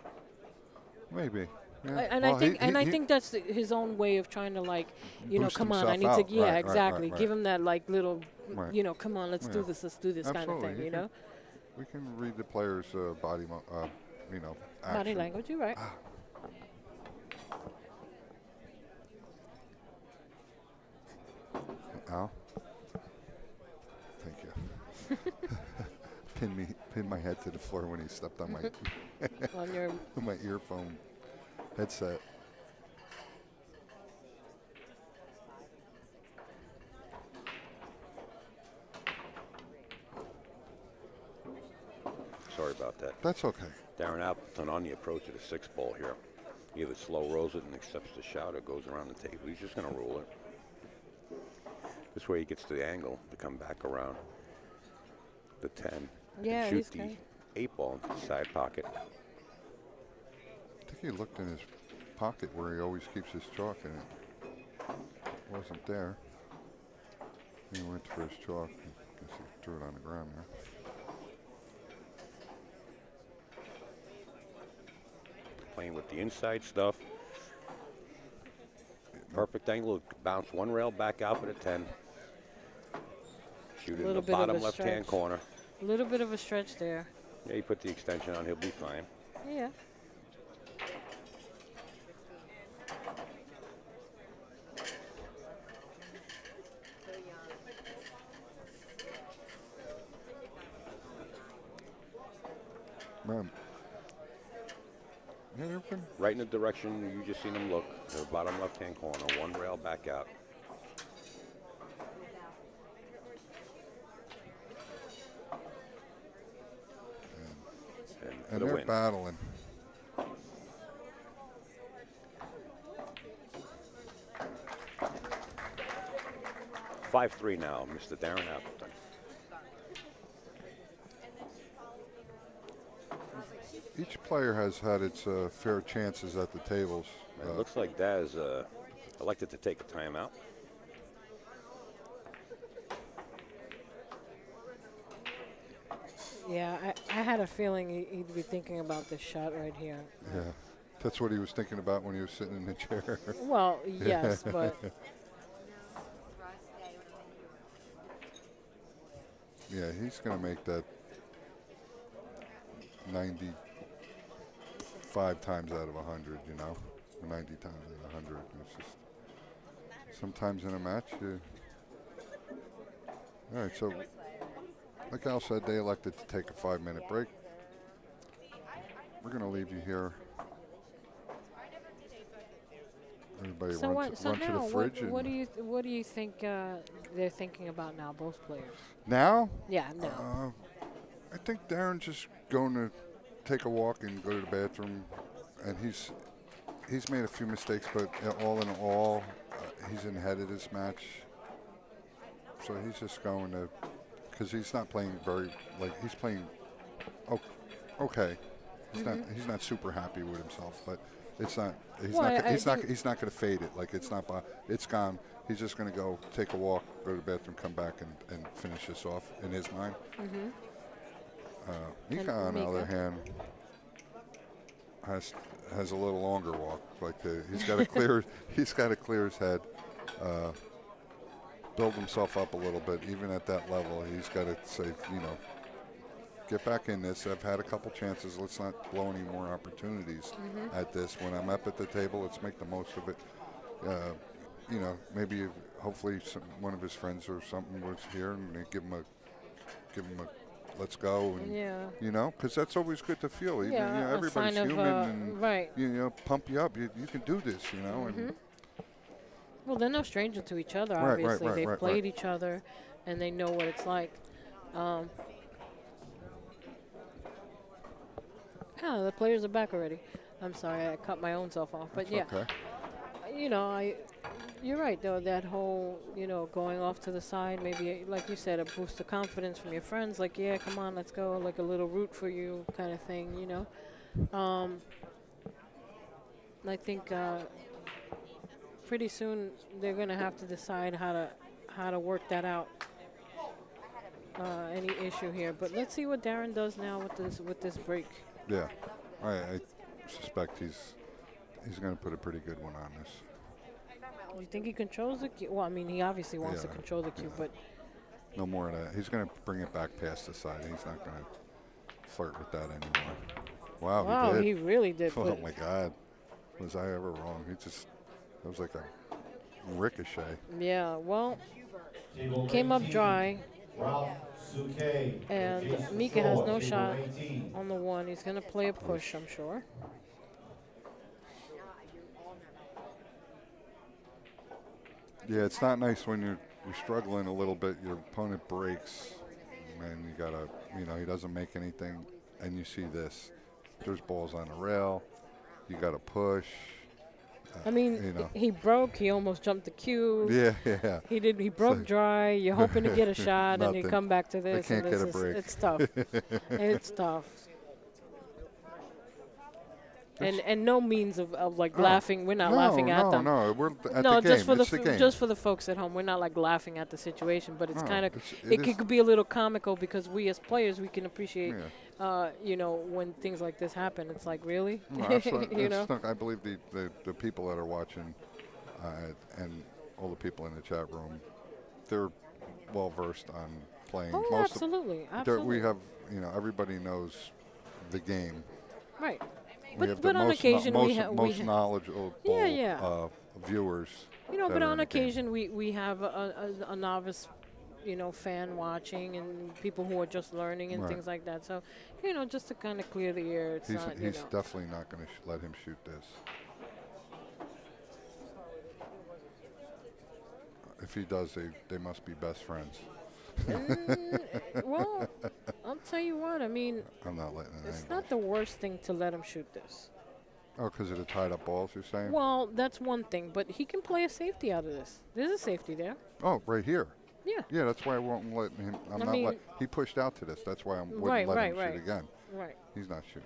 Maybe. Yeah. And Well, I think that's his own way of trying to Boost come on, I himself need out. to, yeah, Right, exactly. right. Give him that like little, Right. Come on, let's do this kind of Absolutely. thing, We can read the player's body, action. Body language, you're right. Al, thank you. Pin my head to the floor when he stepped on my On your my earphone headset. Sorry about that. That's okay. Darren Appleton on the approach of the 6-ball here. Either slow rolls it and accepts the shot or goes around the table. He's just going to roll it. This way he gets the angle to come back around the 10 Yeah, and shoot he's the kind 8-ball into the side pocket. I think he looked in his pocket where he always keeps his chalk in it. Wasn't there. He went for his chalk. Guess he threw it on the ground there. Playing with the inside stuff. Perfect angle. Bounce one rail back out for the 10. Shoot it in the Little bit of bottom a left-hand stretch. corner. a little bit of a stretch there. Yeah, you put the extension on, he'll be fine. Yeah. Man. Yeah, they're good. Right in the direction you just seen him look. The bottom left-hand corner. One rail back out. And for And the they're win. battling. Five 5-3 now, Mr. Darren Appleton. Each player has had its fair chances at the tables. It looks like Daz elected to take a timeout. Yeah, I had a feeling he'd be thinking about this shot right here. Yeah, that's what he was thinking about when he was sitting in the chair. Well, yes, but Yeah, he's going to make that 95 times out of 100, you know, or 90 times out of 100. It's just sometimes in a match, all right, so like Al said, they elected to take a 5-minute break. We're going to leave you here. Everybody run to the fridge. What do you think they're thinking about now, both players? Now? Yeah, now. I think Darren's just going to take a walk and go to the bathroom, and he's made a few mistakes, but all in all, he's in head of this match. So he's just going to, because he's not playing he's playing okay. He's not super happy with himself, but it's not. He's not going to fade it. Like it's not. It's gone. He's just going to go take a walk, go to the bathroom, come back, and finish this off in his mind. Mika, on the other hand, has a little longer walk. Like he's got to clear. He's got to clear his head, build himself up a little bit. Even at that level, he's got to say, get back in this. I've had a couple chances. Let's not blow any more opportunities at this. When I'm up at the table, let's make the most of it. Maybe hopefully one of his friends or something was here and they give him a let's go, and because that's always good to feel. Everybody's human, and right. Pump you up. You can do this, and well, they're no stranger to each other. Right, Obviously, they've right. played each other, and they know what it's like. The players are back already. I'm sorry, I cut my own self off, but that's okay. You're right though. That whole, going off to the side, maybe like you said, a boost of confidence from your friends. Like, yeah, come on, let's go. Like a little root for you kind of thing. I think pretty soon they're gonna have to decide how to work that out. Any issue here, but let's see what Darren does now with this break. Yeah, I suspect he's going to put a pretty good one on this. You think he controls the cue? Well, I mean, he obviously wants to control the cue, but no more of that. He's going to bring it back past the side. He's not going to flirt with that anymore. Wow, he really did. Oh my God, was I ever wrong? That was like a ricochet. Yeah, well, came up dry. And Mika has no shot on the one. He's going to play a push, I'm sure. Yeah, it's not nice when you're struggling a little bit. Your opponent breaks, and you gotta, he doesn't make anything, and you see this. There's balls on the rail. You gotta push. I mean, he broke. He almost jumped the cue. Yeah. He broke dry. You're hoping to get a shot, and you come back to this. Can't get a break. It's tough. It's tough. And no means of laughing. We're not laughing at them. No, we're at the game. Just for the folks at home. We're not laughing at the situation, but it's kind of it could be a little comical because we as players we can appreciate. When things like this happen, it's like really, I believe the people that are watching and all the people in the chat room, they're well versed on playing. Oh, absolutely. We have everybody knows the game. Right. But on occasion we have most knowledgeable viewers. But on occasion we have a novice, fan watching and people who are just learning and things like that. So, just to kind of clear the air. He's definitely not going to let him shoot this. If he does, they must be best friends. Well, I'll tell you what. I mean, I'm not letting it. It's not the worst thing to let him shoot this. Oh, because of the tied up balls, you're saying? Well, that's one thing, but he can play a safety out of this. There's a safety there. Oh, right here. Yeah. Yeah, that's why I won't let him. He pushed out to this. That's why I wouldn't let him shoot again. Right. He's not shooting.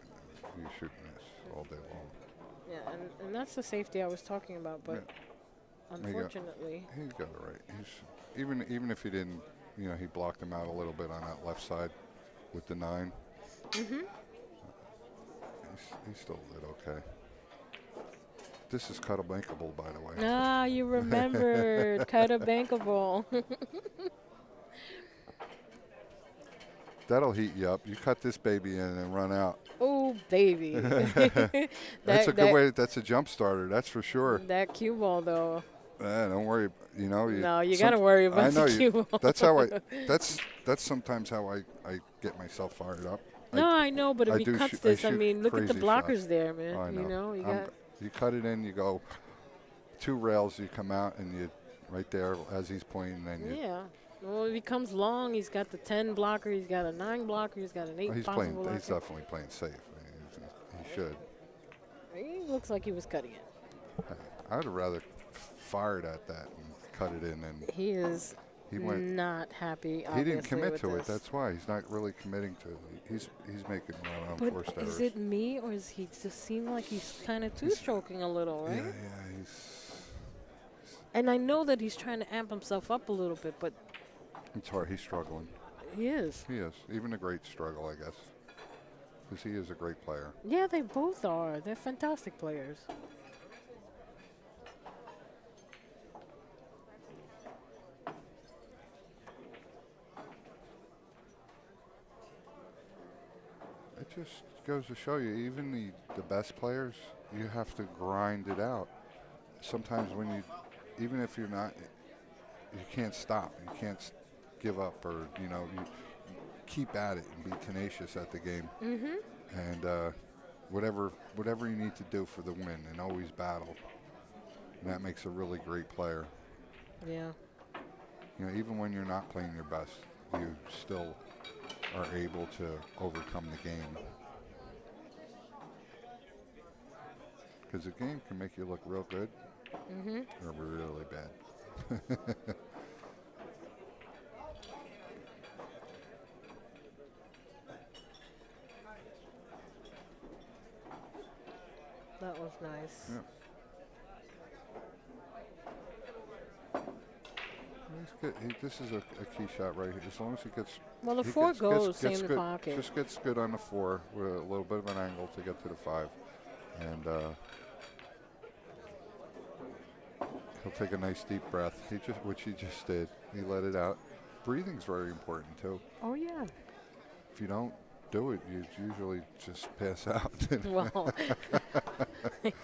He's shooting this all day long. Yeah, and that's the safety I was talking about, but unfortunately, he got it right. Even if he didn't, he blocked him out a little bit on that left side. with the 9. Mm-hmm. He still did okay. This is cut bankable, by the way. Ah, you remembered. Cut a bankable. That'll heat you up. You cut this baby in and run out. Oh, baby. That's a good way. That's a jump starter. That's for sure. That cue ball, though. Don't worry. You know. No, you got to worry about the cue ball. That's how I. That's sometimes how I get myself fired up. No, I know, but if he cuts this, I mean, look at the blockers shots. there, man. I know. You know, you cut it in, you go 2 rails, you come out, and you right there as he's pointing, then you. Yeah. Well, if he comes long, he's got the 10 blocker, he's got a 9 blocker, he's got an 8 he's possible blocker. He's definitely playing safe. He should. He looks like he was cutting it. I would have rather fired at that and cut it in. And he is not happy. He didn't commit with to this. it. That's why he's not really committing to it. He's making unforced errors. Is it me, or is he just seem like he's kind of two-stroking a little, right? Yeah, And I know that he's trying to amp himself up a little bit, but it's hard. He's struggling. He is. He is. Even a great struggle, I guess, because he is a great player. Yeah, they both are. They're fantastic players. It just goes to show you, even the best players, you have to grind it out. Sometimes even if you're not, you can't stop. You can't give up, or you keep at it and be tenacious at the game. Mm-hmm. And whatever you need to do for the win, and always battle. And that makes a really great player. Yeah. Even when you're not playing your best, you still are able to overcome the game. Because the game can make you look real good or really bad. That was nice. Yeah. This is a key shot right here. As long as he gets. Well, the 4 goes in the pocket. Just gets good on the 4 with a little bit of an angle to get to the 5, and he'll take a nice deep breath. Which he just did. He let it out. Breathing's very important too. Oh yeah. If you don't do it, you usually just pass out. Well, get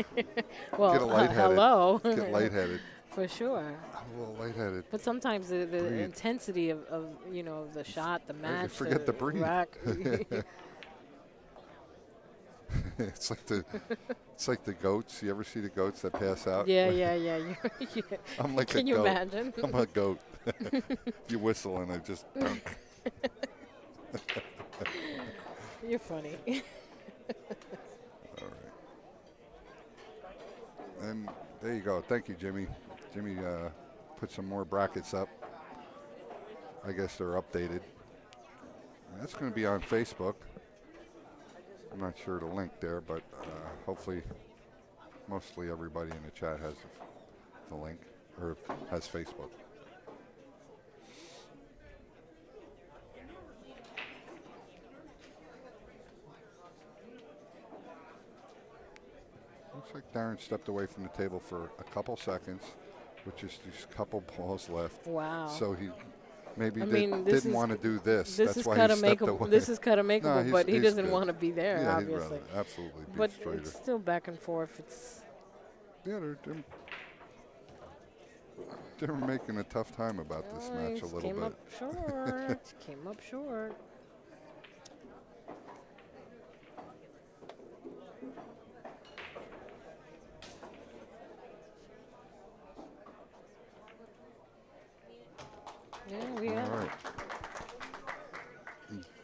lightheaded. Hello. Get lightheaded. For sure. A little lightheaded. But sometimes the intensity of the shot, the match, forget the breathe. It's like the goats. You ever see the goats that pass out? Yeah. I'm like Can a you goat. imagine? I'm a goat. You whistle and I just. You're funny. All right. And there you go. Thank you, Jimmy. Jimmy put some more brackets up. I guess they're updated. And that's going to be on Facebook. I'm not sure the link there, but hopefully mostly everybody in the chat has the link or has Facebook. Looks like Darren stepped away from the table for a couple seconds, which is just a couple balls left. Wow. So he maybe didn't want to do this. This That's is why cut he stepped makeable. away. This is cut makeable, No, but he he's doesn't good. want to be there, Yeah, obviously. he'd rather absolutely be But straighter. it's still back and forth. It's they're making a tough time about this match a little came bit. Up short. Came up short. Yeah, we All are. right.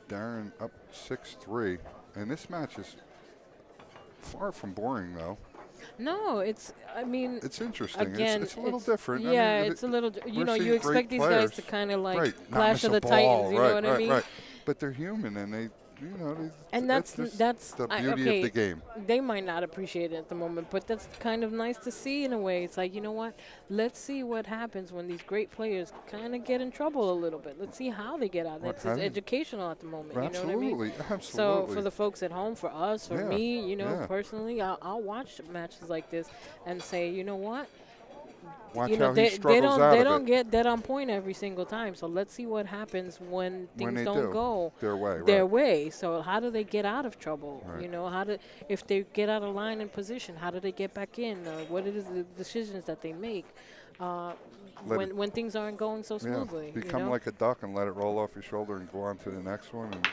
Darren up 6-3, and this match is far from boring, though. No, it's interesting. Again, it's a little different. Yeah, I mean, it's a little. You we're you seeing great expect these players. guys to kind of like Right, not Clash miss of a the ball. Titans. You right, know what I mean? Right. But they're human, and you know, And that's the beauty of the game. They might not appreciate it at the moment, but that's kind of nice to see in a way. It's like, you know what? Let's see what happens when these great players kind of get in trouble a little bit. Let's see how they get out. It's educational at the moment. You know what I mean? Absolutely. So for the folks at home, for us, for Yeah, me, you know, yeah. personally, I'll watch matches like this and say, you know what? Watch You know, how he struggles they out don't of it get dead on point every single time. So let's see what happens when things they don't do. go Their way. their Right. way. So how do they get out of trouble? Right. You know, if they get out of line and position, how do they get back in? What it is the decisions that they make when things aren't going so smoothly? Become you know? like a duck and let it roll off your shoulder and go on to the next one. And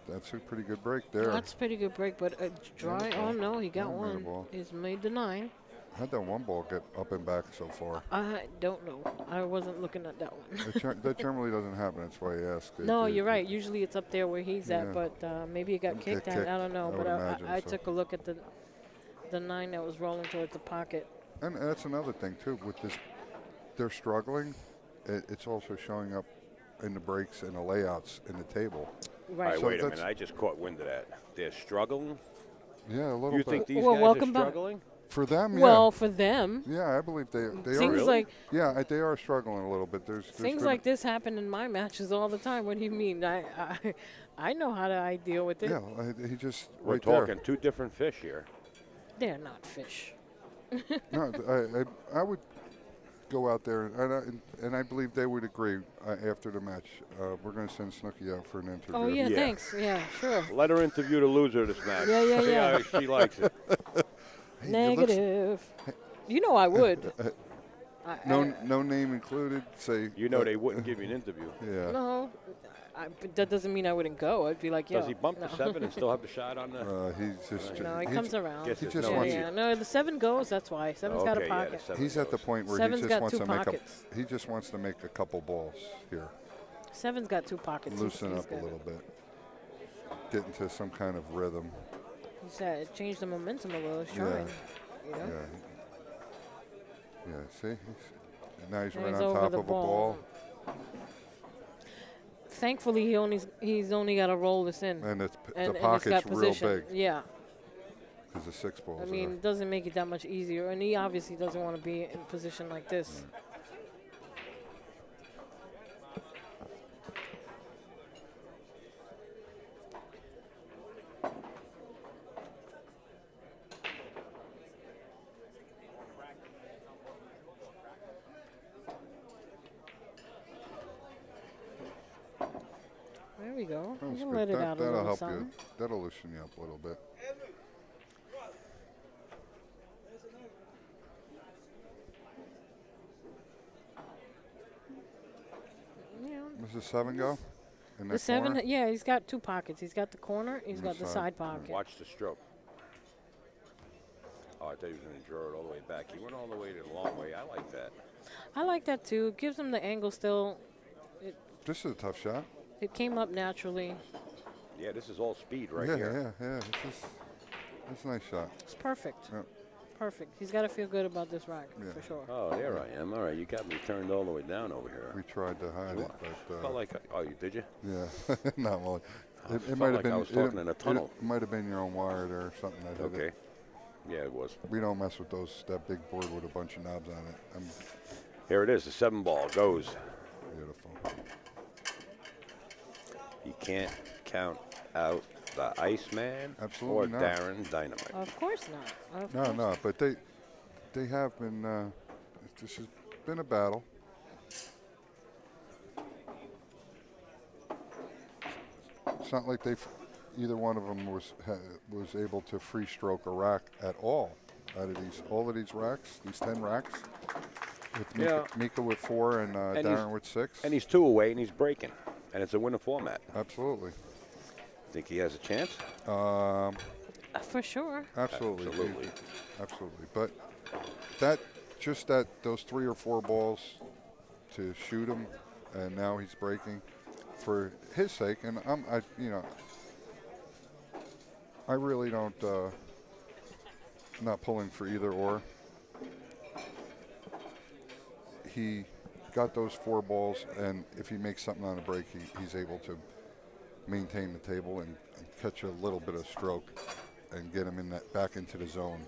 that's a pretty good break there. That's a pretty good break, but dry. Oh no, he got one. He's made the 9. How'd that one ball get up and back so far? I don't know. I wasn't looking at that one. That generally doesn't happen. That's why I asked. No, you're right. Usually it's up there where he's at, but maybe it got kicked. I don't know. I But would imagine I so. took a look at the 9 that was rolling towards the pocket. And that's another thing too. With this, they're struggling. It's also showing up in the breaks and the layouts in the table. Right. All right, So wait a minute. I just caught wind of that. They're struggling? Yeah, a little You bit. think these Well, guys welcome are back. struggling? For them, Well, for them, yeah, I believe they things are. like Yeah, they are struggling a little bit. There's things been- like this happen in my matches all the time. What do you mean? I know how to deal with it. Yeah, he just We're right talking two different fish here. They're not fish. there. No, I would go out there, and I believe they would agree after the match. We're going to send Snooki out for an interview. Oh yeah, Yeah. thanks. Yeah, sure. Let her interview the loser of this match. Yeah. See how she likes it. Hey, it looks- Negative. You know I would. no name included. Say You know they wouldn't give you an interview. Yeah. No, but that doesn't mean I wouldn't go. I'd be like, yo. Does he bump no. the 7 and still have the shot on the? He's just. No, he he's- comes around. Guess He there's just no wants- answer. No, the 7 goes. That's why 7's got a Okay, yeah, pocket. the 7 He's at the goes. point where Seven's he just got wants two to make pockets. he just wants to make a couple balls here, 7's got 2 pockets. loosen He's up a got little bit, get into some kind of rhythm. He said it changed the momentum a little. He's Yeah. trying. You know? Yeah. See, now he's Now right he's on over top the of a ball, Thankfully, he's only got to roll this in. and the and he's pocket's got real position. big Yeah. because the 6 balls. I mean, it doesn't make it that much easier. And he obviously doesn't want to be in position like this. There we go. That's You can good. let it out a That'll little help something. you. That'll loosen you up a little bit. Yeah. Does the 7 go? In The that 7, corner? yeah, he's got 2 pockets. He's got the corner, he's And got the the side. side pocket. Watch the stroke. Oh, I thought he was going to draw it all the way back. He went all the way to the long way. I like that. I like that too. It gives him the angle still. This is a tough shot. It came up naturally. Yeah, this is all speed right yeah, here. yeah. That's a nice shot. It's perfect. Yeah. Perfect. He's got to feel good about this rack, Yeah. for sure. Oh, there I am. All right, you got me turned all the way down over here. We tried to hide it, Felt but like, oh, you did you? yeah, not well. It felt might have like been. I was talking in a tunnel. It might have been your own wire there or something. That hit Okay. it. Yeah, it was. We don't mess with those. That big board with a bunch of knobs on it. Here it is. The 7 ball goes. Beautiful. You can't count out the Iceman Absolutely or not. Darren Dynamite. Of course not. Of No, course no, but they have been. This has been a battle. It's not like either one of them was able to free stroke a rack at all out of all of these racks, these 10 racks. With Mika with 4 and Darren with 6. And he's 2 away and he's breaking. And it's a winner format. Absolutely. Think he has a chance? For sure. Absolutely. Absolutely. Absolutely. But those 3 or 4 balls to shoot him, and now he's breaking for his sake. And I really don't. Not pulling for either or. He got those 4 balls, and if he makes something on a break, he's able to maintain the table and catch a little bit of stroke and get him in that back into the zone.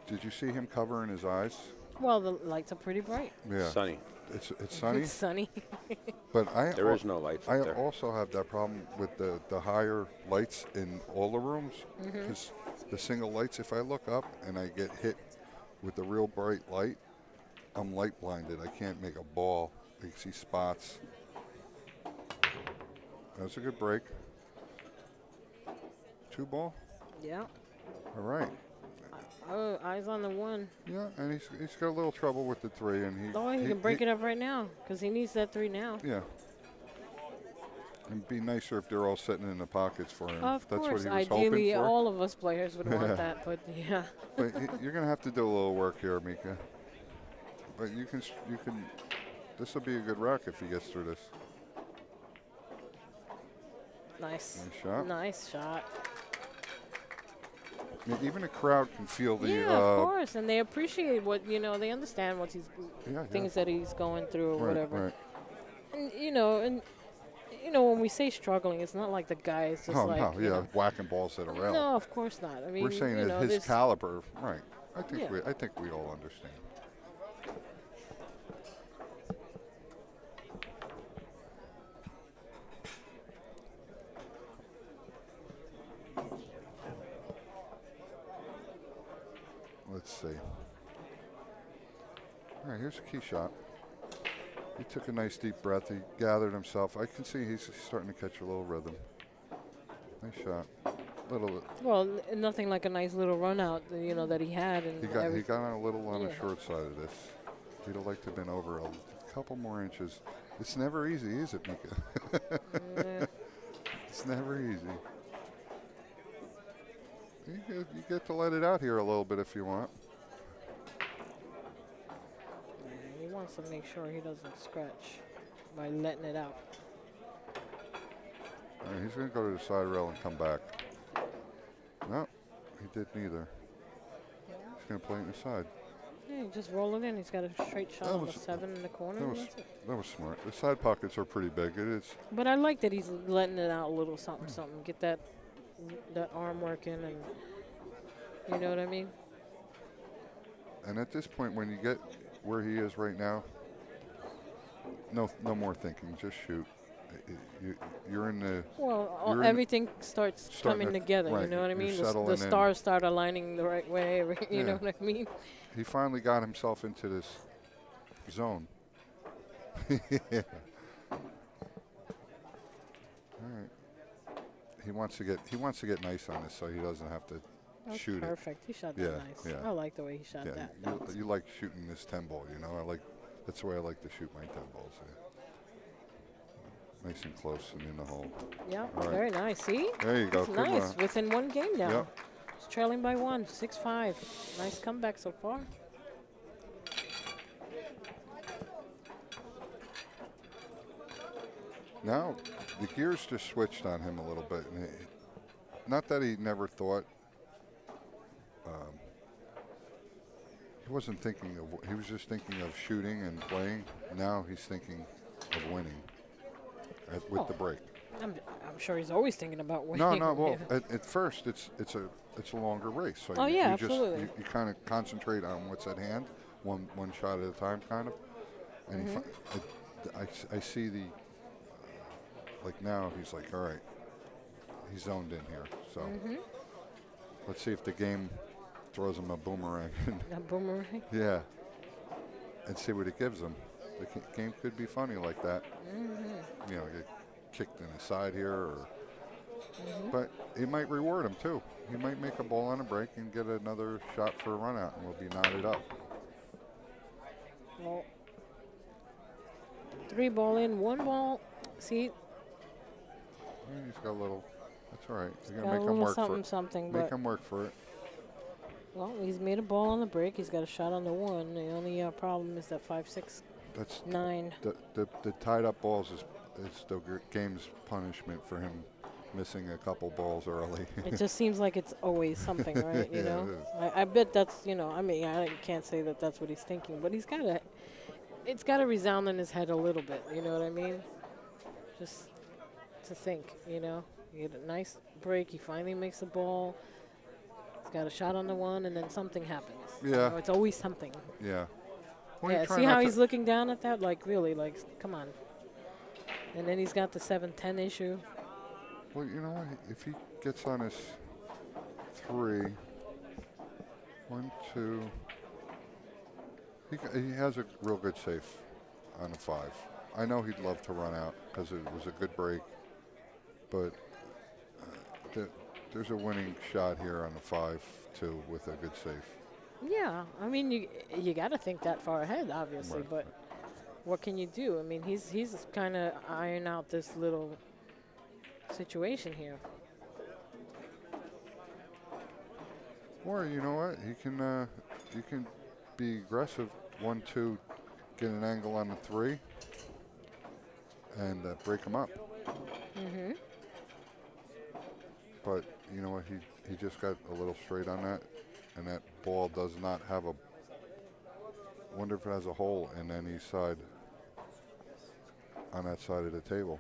Did you see him covering his eyes? Well, the lights are pretty bright. Yeah. Sunny. It's sunny. It's sunny. But There is no lights I up there. also have that problem with the higher lights in all the rooms. Because the single lights, if I look up and I get hit with a real bright light, I'm light blinded. I can't make a ball. I can see spots. That's a good break. 2 ball. Yeah. All right. Oh, eyes on the 1. Yeah, and he's got a little trouble with the 3, and he Can break it up right now because he needs that 3 now. Yeah. It'd be nicer if they're all sitting in the pockets for him. Of That's course, what he was ideally, hoping for. all of us players would want Yeah. that, but yeah. But you're going to have to do a little work here, Mika. But you can. This will be a good rack if he gets through this. Nice. Nice shot. Nice shot. Yeah, even a crowd can feel the. Yeah, of course, and they appreciate what they understand what things that he's going through or whatever. Right. And when we say struggling, it's not like the guy is just whacking balls at a rail. No, of course not. I mean, we're saying that his caliber, right? I think we all understand. Let's see. All right, here's a key shot. He took a nice deep breath. He gathered himself. I can see he's starting to catch a little rhythm. Nice shot. Well, nothing like a nice little run out, that he had. And he got on a little on the short side of this. He'd have liked to have been over a couple more inches. It's never easy, is it, Mika? It's never easy. You get to let it out here a little bit if you want. Yeah, he wants to make sure he doesn't scratch by letting it out. All right, he's going to go to the side rail and come back. No, he did neither. He's going to play it inside. Yeah, he just roll it in. He's got a straight shot on the 7 in the corner. That was smart. The side pockets are pretty big. It is. But I like that he's letting it out a little something, something. Get that arm working, and you know what I mean? And at this point, when you get where he is right now, no more thinking. Just shoot. You're in the. Well, everything starts coming together. Right, you know what I mean? the stars start aligning the right way. You know what I mean? He finally got himself into this zone. Yeah. All right. He wants to get nice on this, so he doesn't have to shoot perfect. He shot that nice. Yeah. I like the way he shot that. You like shooting this 10 ball, that's the way I like to shoot my 10 balls. Yeah. Nice and close and in the hole. Yeah, right. Very nice. See? There you go. That's nice. Within 1 game now. Yep. It's trailing by 1, 6-5. Nice comeback so far. Now, the gears just switched on him a little bit. And not that he never thought. He wasn't thinking of. He was just thinking of shooting and playing. Now he's thinking of winning with the break. I'm sure he's always thinking about winning. No. Well, at first it's a longer race. So absolutely. You kind of concentrate on what's at hand, one shot at a time, kind of. And I see the. Like now, he's like, all right, he's zoned in here. So let's see if the game throws him a boomerang. A boomerang? Yeah. And see what it gives him. The game could be funny like that. Get kicked in the side here. But it might reward him, too. He might make a ball on a break and get another shot for a run out, and we'll be knotted up. Well, 3 ball in, 1 ball. See? He's got a little. That's all right. You're Got gonna make him work for it. Something. Make him work for it. Well, he's made a ball on the break. He's got a shot on the 1. The only problem is that 5, 6, That's 9. The tied up balls is the game's punishment for him missing a couple balls early. It just seems like it's always something, right? It is. I bet that's I can't say that that's what he's thinking, but he's got to. it's got to resound in his head a little bit. You know what I mean? Just to think, you know. You get a nice break. He finally makes the ball. He's got a shot on the one, and then something happens. Yeah. You know, it's always something. Yeah. Well, you Yeah, try see not how to- he's looking down at that? Like, really, like, come on. And then he's got the 7-10 issue. Well, you know what? If he gets on his 3, 1, 2, he has a real good safe on the 5. I know he'd love to run out because it was a good break, but there's a winning shot here on the 5 too with a good safe. Yeah, I mean, you got to think that far ahead, obviously, Right. but what can you do? I mean, he's kind of ironing out this little situation here. Or you know what? You can be aggressive. 1, 2, get an angle on the 3, and break him up. Mm-hmm. But you know what? He just got a little straight on that, and that ball does not have a. Wonder if it has a hole in any side. On that side of the table.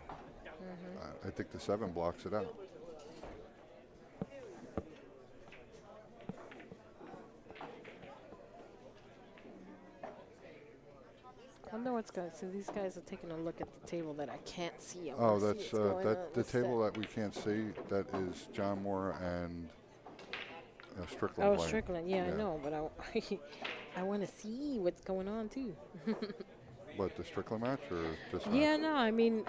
I think the 7 blocks it out. I wonder what's going. So these guys are taking a look at the table that I can't see. I Oh, wanna see that's what's going on. the What's table that we can't see. That is John Moore and Strickland. Oh, playing. Strickland. Yeah, I know, but I want to see what's going on too. What, the Strickland match or this match? Yeah, no, I mean,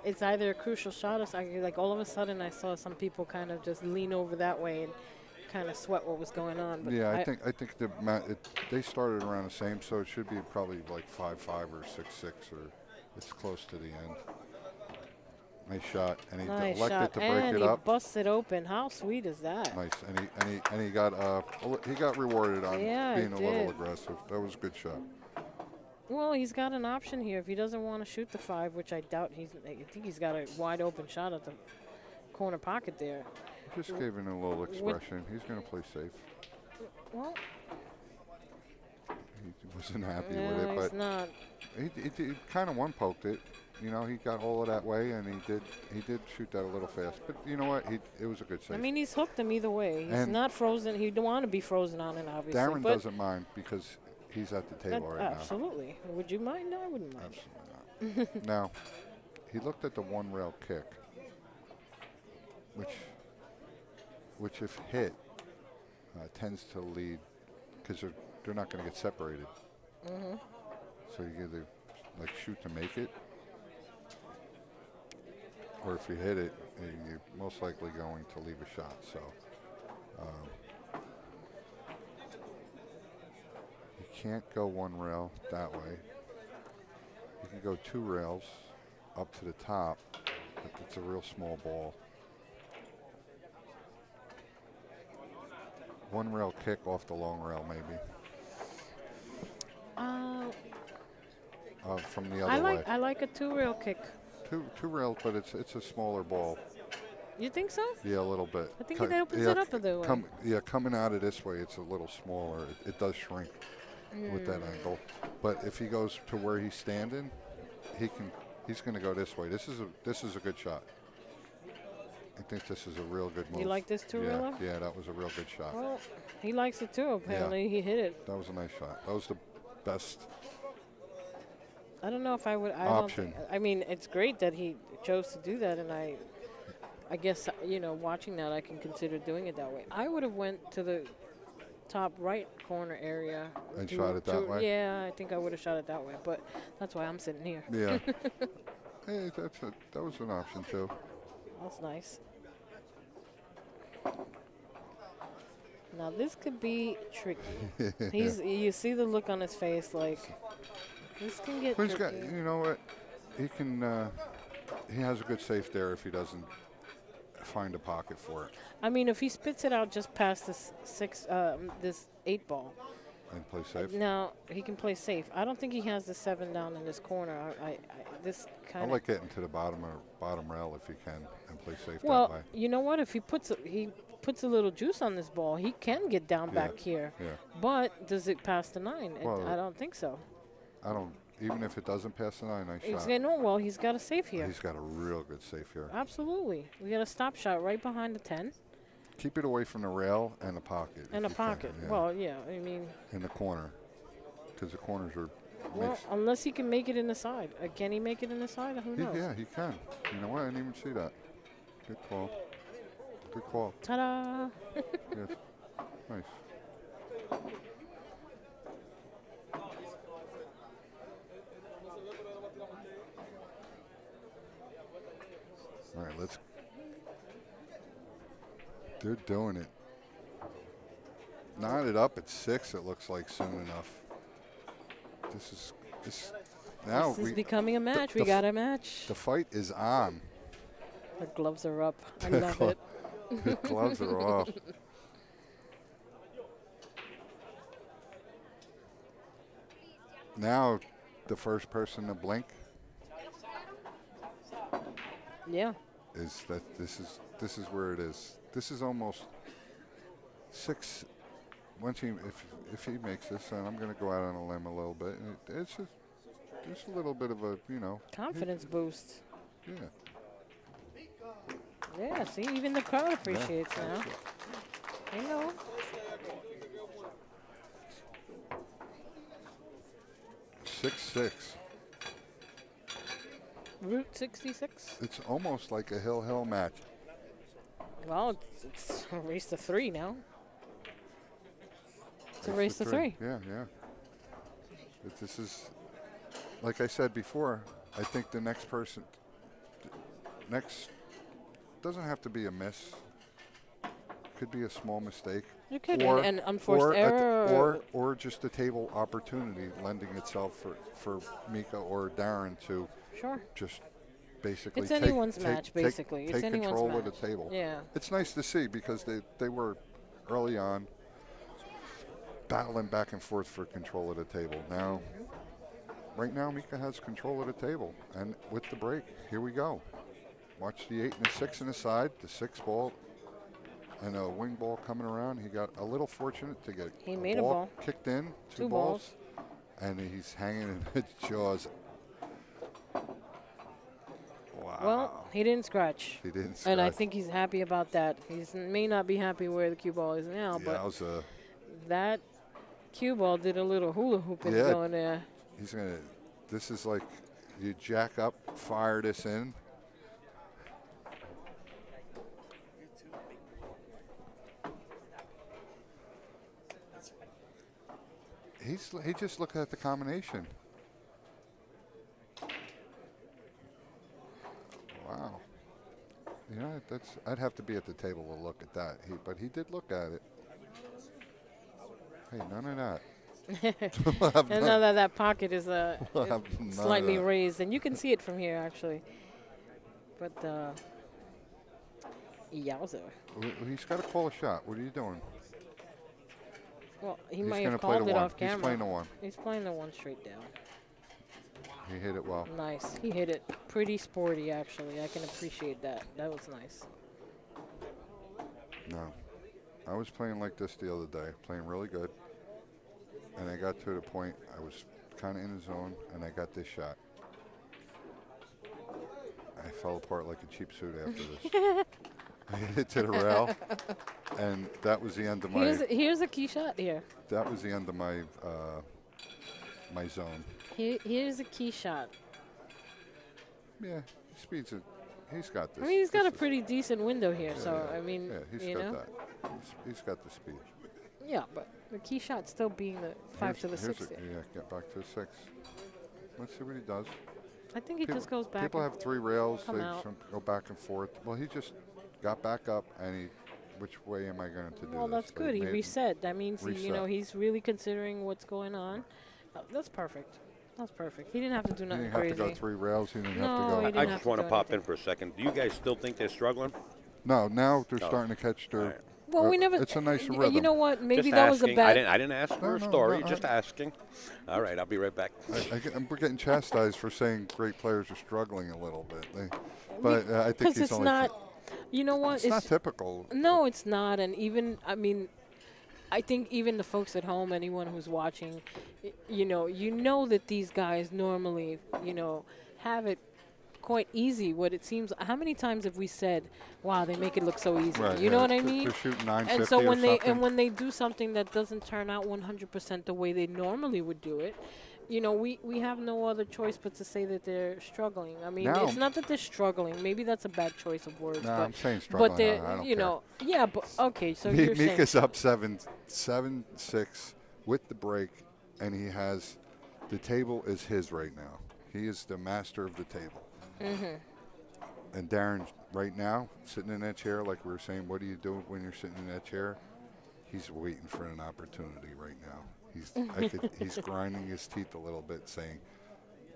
it's either a crucial shot or something. Like all of a sudden, I saw some people kind of just lean over that way and kind of sweat what was going on. But Yeah, I think they started around the same, so it should be probably like 5-5 or 6-6, or it's close to the end. Nice shot, and he nice elected shot, to break and it he up. busted open. How sweet is that? Nice, and he got rewarded on Yeah, being a he little did. aggressive. That was a good shot. Well, he's got an option here if he doesn't want to shoot the 5, which I doubt. I think he's got a wide open shot at the corner pocket there. Just gave him a little expression. He's going to play safe. Well, He wasn't happy no, with it, he's but not. he kind of one-poked it. You know, he got all of that way, and he did shoot that a little fast. But you know what? It was a good save. I mean, he's hooked him either way. He's And not frozen. He don't want to be frozen on it, obviously. Darren but doesn't mind because he's at the table right now. absolutely. Would you mind? No, I wouldn't mind. Absolutely not. Now, he looked at the one-rail kick, which if hit, tends to lead because they're not going to get separated. Mm-hmm. So you either like shoot to make it, or if you hit it, you're most likely going to leave a shot. So you can't go one rail that way. You can go 2 rails up to the top, but it's a real small ball. One rail kick off the long rail, maybe. From the other way. I like a 2-rail kick. Two rails, but it's a smaller ball. You think so? Yeah, a little bit. I think it opens it up a little way. Coming out of this way, it's a little smaller. It does shrink with that angle. But if he goes to where he's standing, he's going to go this way. This is a good shot. I think this is a real good move. You like this 2-reeler? Yeah, that was a real good shot. Well, he likes it too, apparently. He hit it. That was a nice shot. That was the best. I don't know if I would. Option. I mean, it's great that he chose to do that, and I guess, watching that, I can consider doing it that way. I would have went to the top right corner area. And shot it that way? Yeah, I think I would have shot it that way, but that's why I'm sitting here. Yeah. Hey, that was an option too. That's nice. Now this could be tricky. You see the look on his face, like this can get But he's tricky. got, you know what? He can. He has a good safe there if he doesn't find a pocket for it I mean, if he spits it out just past this this 8 ball, and play safe. now he can play safe. I don't think he has the 7 down in this corner. This I kind of. like getting to the bottom rail if you can and play safe Well, that way. you know what? If he puts a little juice on this ball, he can get down back here. Yeah. But does it pass the 9? Well, I don't think so. I don't. even if it doesn't pass the 9, nice He's shot. getting well. He's got a safe here. He's got a real good safe here. Absolutely. We got a stop shot right behind the 10. Keep it away from the rail and the pocket. And a if you can, pocket. yeah. Well, yeah, I mean. In the corner, because the corners are. Well, unless he can make it in the side. Can he make it in the side? Who knows? Yeah, he can. You know what? I didn't even see that. Good call. Good call. Ta-da! Yes. Nice. All right, let's. They're doing it. Knot it up at 6. It looks like soon enough. This. Now This is becoming a match. We got a match. The fight is on. The gloves are up. I love it. The gloves are off. Now, the first person to blink Yeah. is that this is where it is. This is almost 6. Once if he makes this, and I'm going to go out on a limb a little bit. It's just a little bit of a Confidence boost. Yeah. Yeah, see, even the crowd appreciates now. I know. Six. Route 66. It's almost like a hill match. Well, it's a race to 3 now. It's a race to 3. Yeah. But this is, like I said before, I think the next doesn't have to be a miss. Could be a small mistake. It could be an unforced error. Or just a table opportunity lending itself for Mika or Darren to just basically it's anyone's match, basically. Take it's anyone's control match. of the table. Yeah. It's nice to see because they were early on battling back and forth for control of the table. Now, right now, Mika has control of the table. And with the break, here we go. Watch the 8 and the 6 in the side, the 6 ball, and a wing ball coming around. He got a little fortunate to get a ball kicked in, 2 balls. And he's hanging in the jaws. Wow. Well, he didn't scratch. He didn't scratch. And I think he's happy about that. He may not be happy where the cue ball is now, but that cue ball did a little hula hooping going there. He's going to, this is like you jack up, fire this in. He just looked at the combination. Wow. You know, I'd have to be at the table to look at that. But he did look at it. Hey, none of that. And now that pocket is slightly raised, and you can see it from here actually. But yowzer. He's got to call a shot. What are you doing? Well, he might have called it off camera. He's playing the 1. He's playing the 1 straight down. He hit it well. Nice. He hit it pretty sporty, actually. I can appreciate that. That was nice. No. I was playing like this the other day, playing really good. And I got to the point I was kind of in the zone, and I got this shot. I fell apart like a cheap suit after this. I hit it to the rail, and that was the end of my. Here's a key shot here. That was the end of my my zone. Here's a key shot. Yeah, he speeds it. He's got this. I mean, he's got a pretty decent window here, so I mean, he's got that. He's got the speed. Yeah, but the key shot still being the 5 to the 6. Yeah, get back to the 6. Let's see what he does. I think he just goes back. People have 3 rails. They go back and forth. Well, he just got back up, and which way am I going to do this? Well, that's good. He reset. That means he's really considering what's going on. That's perfect. That's perfect. He didn't have to do nothing crazy. He didn't have to go 3 rails. He didn't have to go. I just want to pop in for a second. Do you guys still think they're struggling? No, now they're starting to catch their. Right. Well, we never. It's a nice rhythm. You know what? Maybe just that asking. was a bad. I didn't ask for a story. Just asking. All right, I'll be right back. We're getting chastised for saying great players are struggling a little bit. But I think he's only. Not. You know what? It's not typical. No, it's not. And even, I mean, I think even the folks at home, anyone who's watching, you know that these guys normally, have it quite easy. What it seems, how many times have we said, "Wow, they make it look so easy"? Right, You know what I mean? They're shooting 950 And so or something. when they do something that doesn't turn out 100% the way they normally would do it, we have no other choice but to say that they're struggling. I mean, Now- it's not that they're struggling. Maybe that's a bad choice of words. No, but, I'm saying struggling. But they're, I don't care. yeah, but okay. So you're saying Mika's up 7-6 with the break, and he has the table is his right now. He is the master of the table. Mm-hmm. And Darren, right now, sitting in that chair, like we were saying, what do you do when you're sitting in that chair? He's waiting for an opportunity right now. He's grinding his teeth a little bit, saying,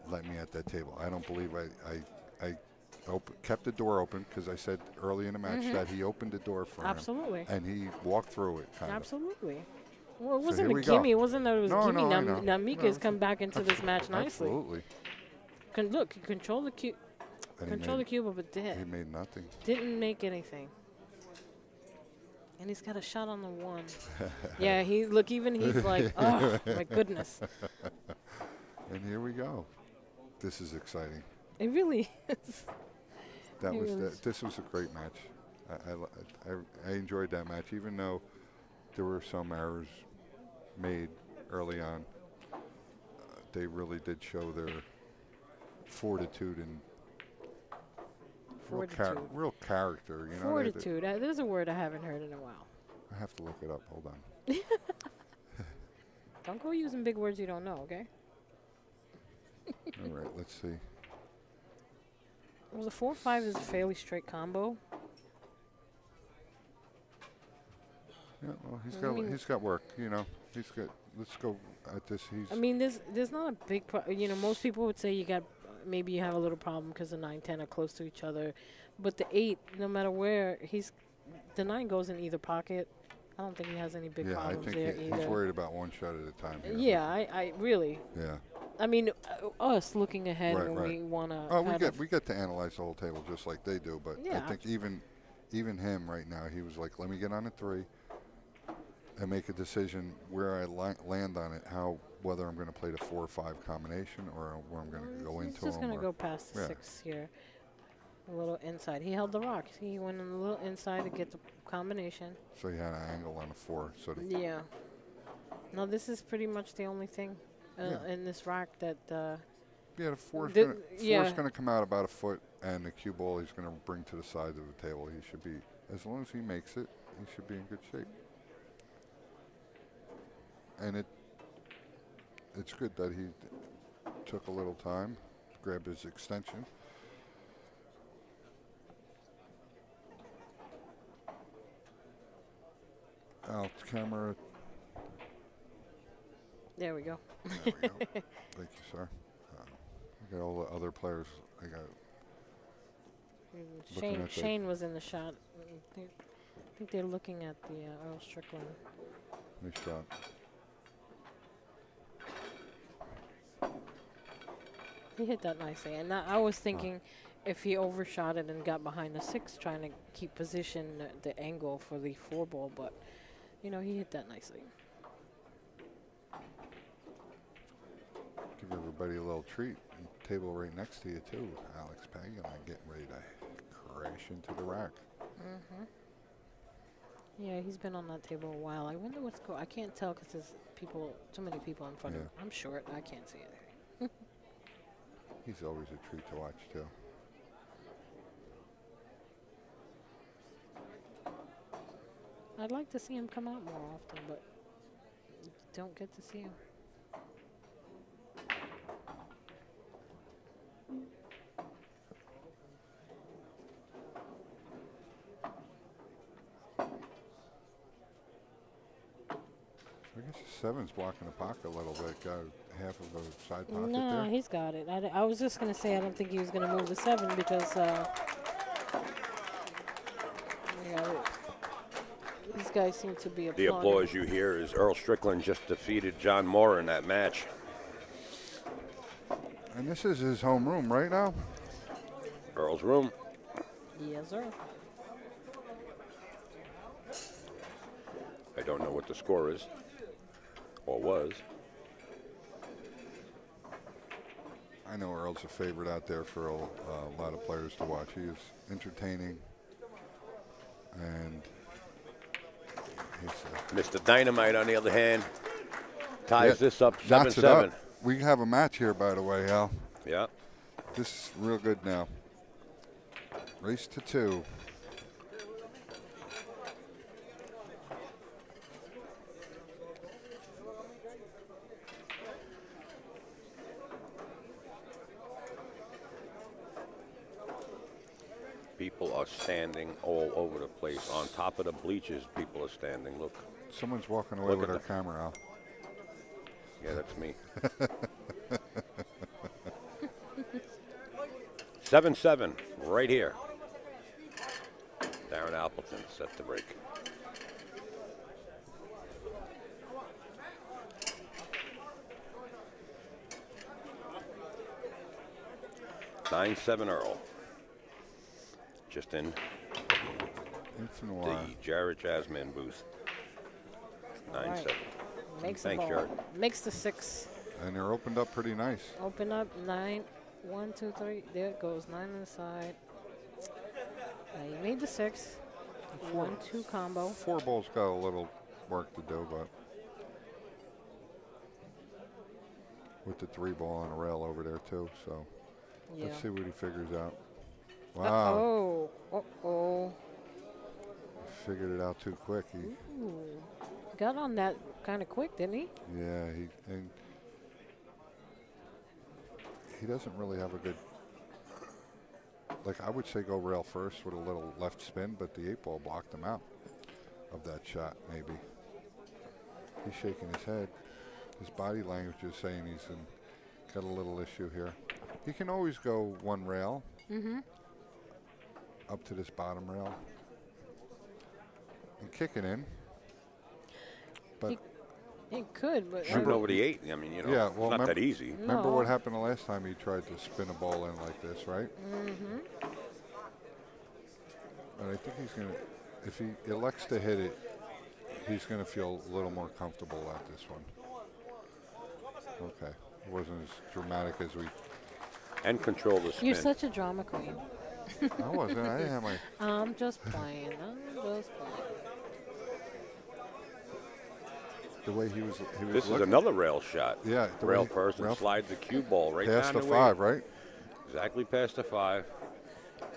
"Let me at that table." I don't believe I kept the door open because I said early in the match that he opened the door for Absolutely. him, and he walked through it. Kind Absolutely. Well, it So wasn't here a we go. gimme. It wasn't that it was No, gimme. no, I know. Now Mika's No, come back into this match nicely. Absolutely. Look, he controlled the cube. And he Control the made- cube of a He dead. made nothing. Didn't make anything. And he's got a shot on the one. Yeah, he's like, oh my goodness. And here we go. This is exciting. It really is. That It was was- this was a great match. I enjoyed that match, even though there were some errors made early on. They really did show their fortitude and Fortitude. real character. You know, Fortitude. There's a word I haven't heard in a while. I have to look it up. Hold on. Don't go using big words you don't know, okay? All right, let's see. Well, the 4-5 is a fairly straight combo. Yeah, well, I mean- he's got work. You know, he's got. Let's go at this. I mean, there's not a big most people would say maybe you have a little problem because the 9, 10 are close to each other. But the 8, no matter where, the 9 goes in either pocket. I don't think he has any big Yeah, I problems think there he's either. worried about one shot at a time. Here. Yeah, I really. Yeah. I mean, us looking ahead Right, when right. we want to. Oh, we get to analyze the whole table just like they do, but Yeah. I think even him right now, he was like, let me get on a 3 and make a decision where I land on it, whether I'm going to play the 4 or 5 combination or where I'm going to go into He's just them. going to go past the yeah. 6 here. A little inside. He held the rock. He went in a little inside to get the combination. So he had an angle on a 4. So Yeah. No, this is pretty much the only thing Yeah. in this rack that. yeah, the 4's The- going yeah. to come out about a foot, and the cue ball he's going to bring to the side of the table. He should be, as long as he makes it, he should be in good shape. And it's good that he took a little time, grabbed his extension. Out camera. There we go. There we go. Thank you, sir. I got all the other players. I got Looking at the- Shane was in the shot. I think they're looking at the Earl Strickland. nice shot. He hit that nicely, and I was thinking if he overshot it and got behind the 6, trying to keep position, the angle for the 4 ball, but he hit that nicely. Give everybody a little treat. Table right next to you too, Alex Pagano getting ready to crash into the rack. Yeah, he's been on that table a while. I wonder what's going. I can't tell because there's too many people in front of Yeah. him. I'm short. I can't see anything. He's always a treat to watch too. I'd like to see him come out more often, but don't get to see him. I guess the 7's blocking the pocket a little bit. Got half of a side pocket No, there. he's got it. I was just going to say I don't think he was going to move the 7 because these guys seem to be The applauding. applause you hear is Earl Strickland just defeated John Moore in that match. And this is his home room right now. Earl's room. Yes, sir. I don't know what the score is, or was. I know Earl's a favorite out there for a lot of players to watch. He is entertaining, and he's Mr. Dynamite, on the other hand, ties yeah, this up knocks it 7-7. up. We have a match here, by the way, Al. Yeah. This is real good now. Race to 2. People are standing all over the place. On top of the bleachers, people are standing. Look. Someone's walking away Look with at our camera, Al. Yeah, that's me. 7-7, right here. Darren Appleton set the break. (9-7) Earl. Just in the Jared Jasmine booth. 9-7. Right. Makes Thanks, the ball. Jared. Makes the 6. And they're opened up pretty nice. Open up 9. 1, 2, 3. There it goes. 9 on the side. Now you made the 6. 1-2 combo. 4 ball's got a little work to do, but with the 3 ball on a rail over there too. So Yeah. let's see what he figures out. Wow. Uh-oh. Figured it out too quick. Ooh. Got on that kind of quick, didn't he? Yeah, he doesn't really have a good, like I would say go rail first with a little left spin, but the 8 ball blocked him out of that shot maybe. He's shaking his head. His body language is saying got a little issue here. He can always go 1 rail up to this bottom rail and kick it in. But He could, but Shooting over the 8, I mean, you know, yeah, well, it's not that easy. Remember No. what happened the last time he tried to spin a ball in like this, right? Mm-hmm. And I think he's going to, if he elects to hit it, he's going to feel a little more comfortable at this one. Okay. It wasn't as dramatic as we. And control the spin. You're such a drama queen. I wasn't. I didn't have my. I'm just playing. I'm just playing. The way he was This is looking. another rail shot. Yeah. The Rail way first and rail slide the cue ball right past down the the 5, way. right? Exactly past the 5.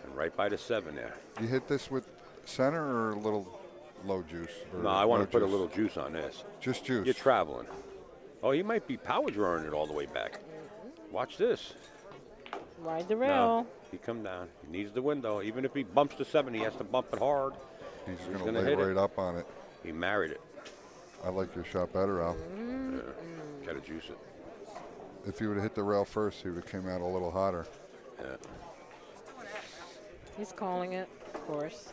And right by the 7 there. You hit this with center or a little low juice? Or No, I want no to put a juice? little juice on this. Just juice. You're traveling. Oh, he might be power drawing it all the way back. Watch this. Ride the No, rail. he come down. He needs the window. Even if he bumps the 7, he has to bump it hard. He's He's going to gonna lay hit it. right up on it. He married it. I like your shot better, Al. Yeah. Gotta juice it. If he would have hit the rail first, he would have came out a little hotter. Yeah. He's calling it, of course.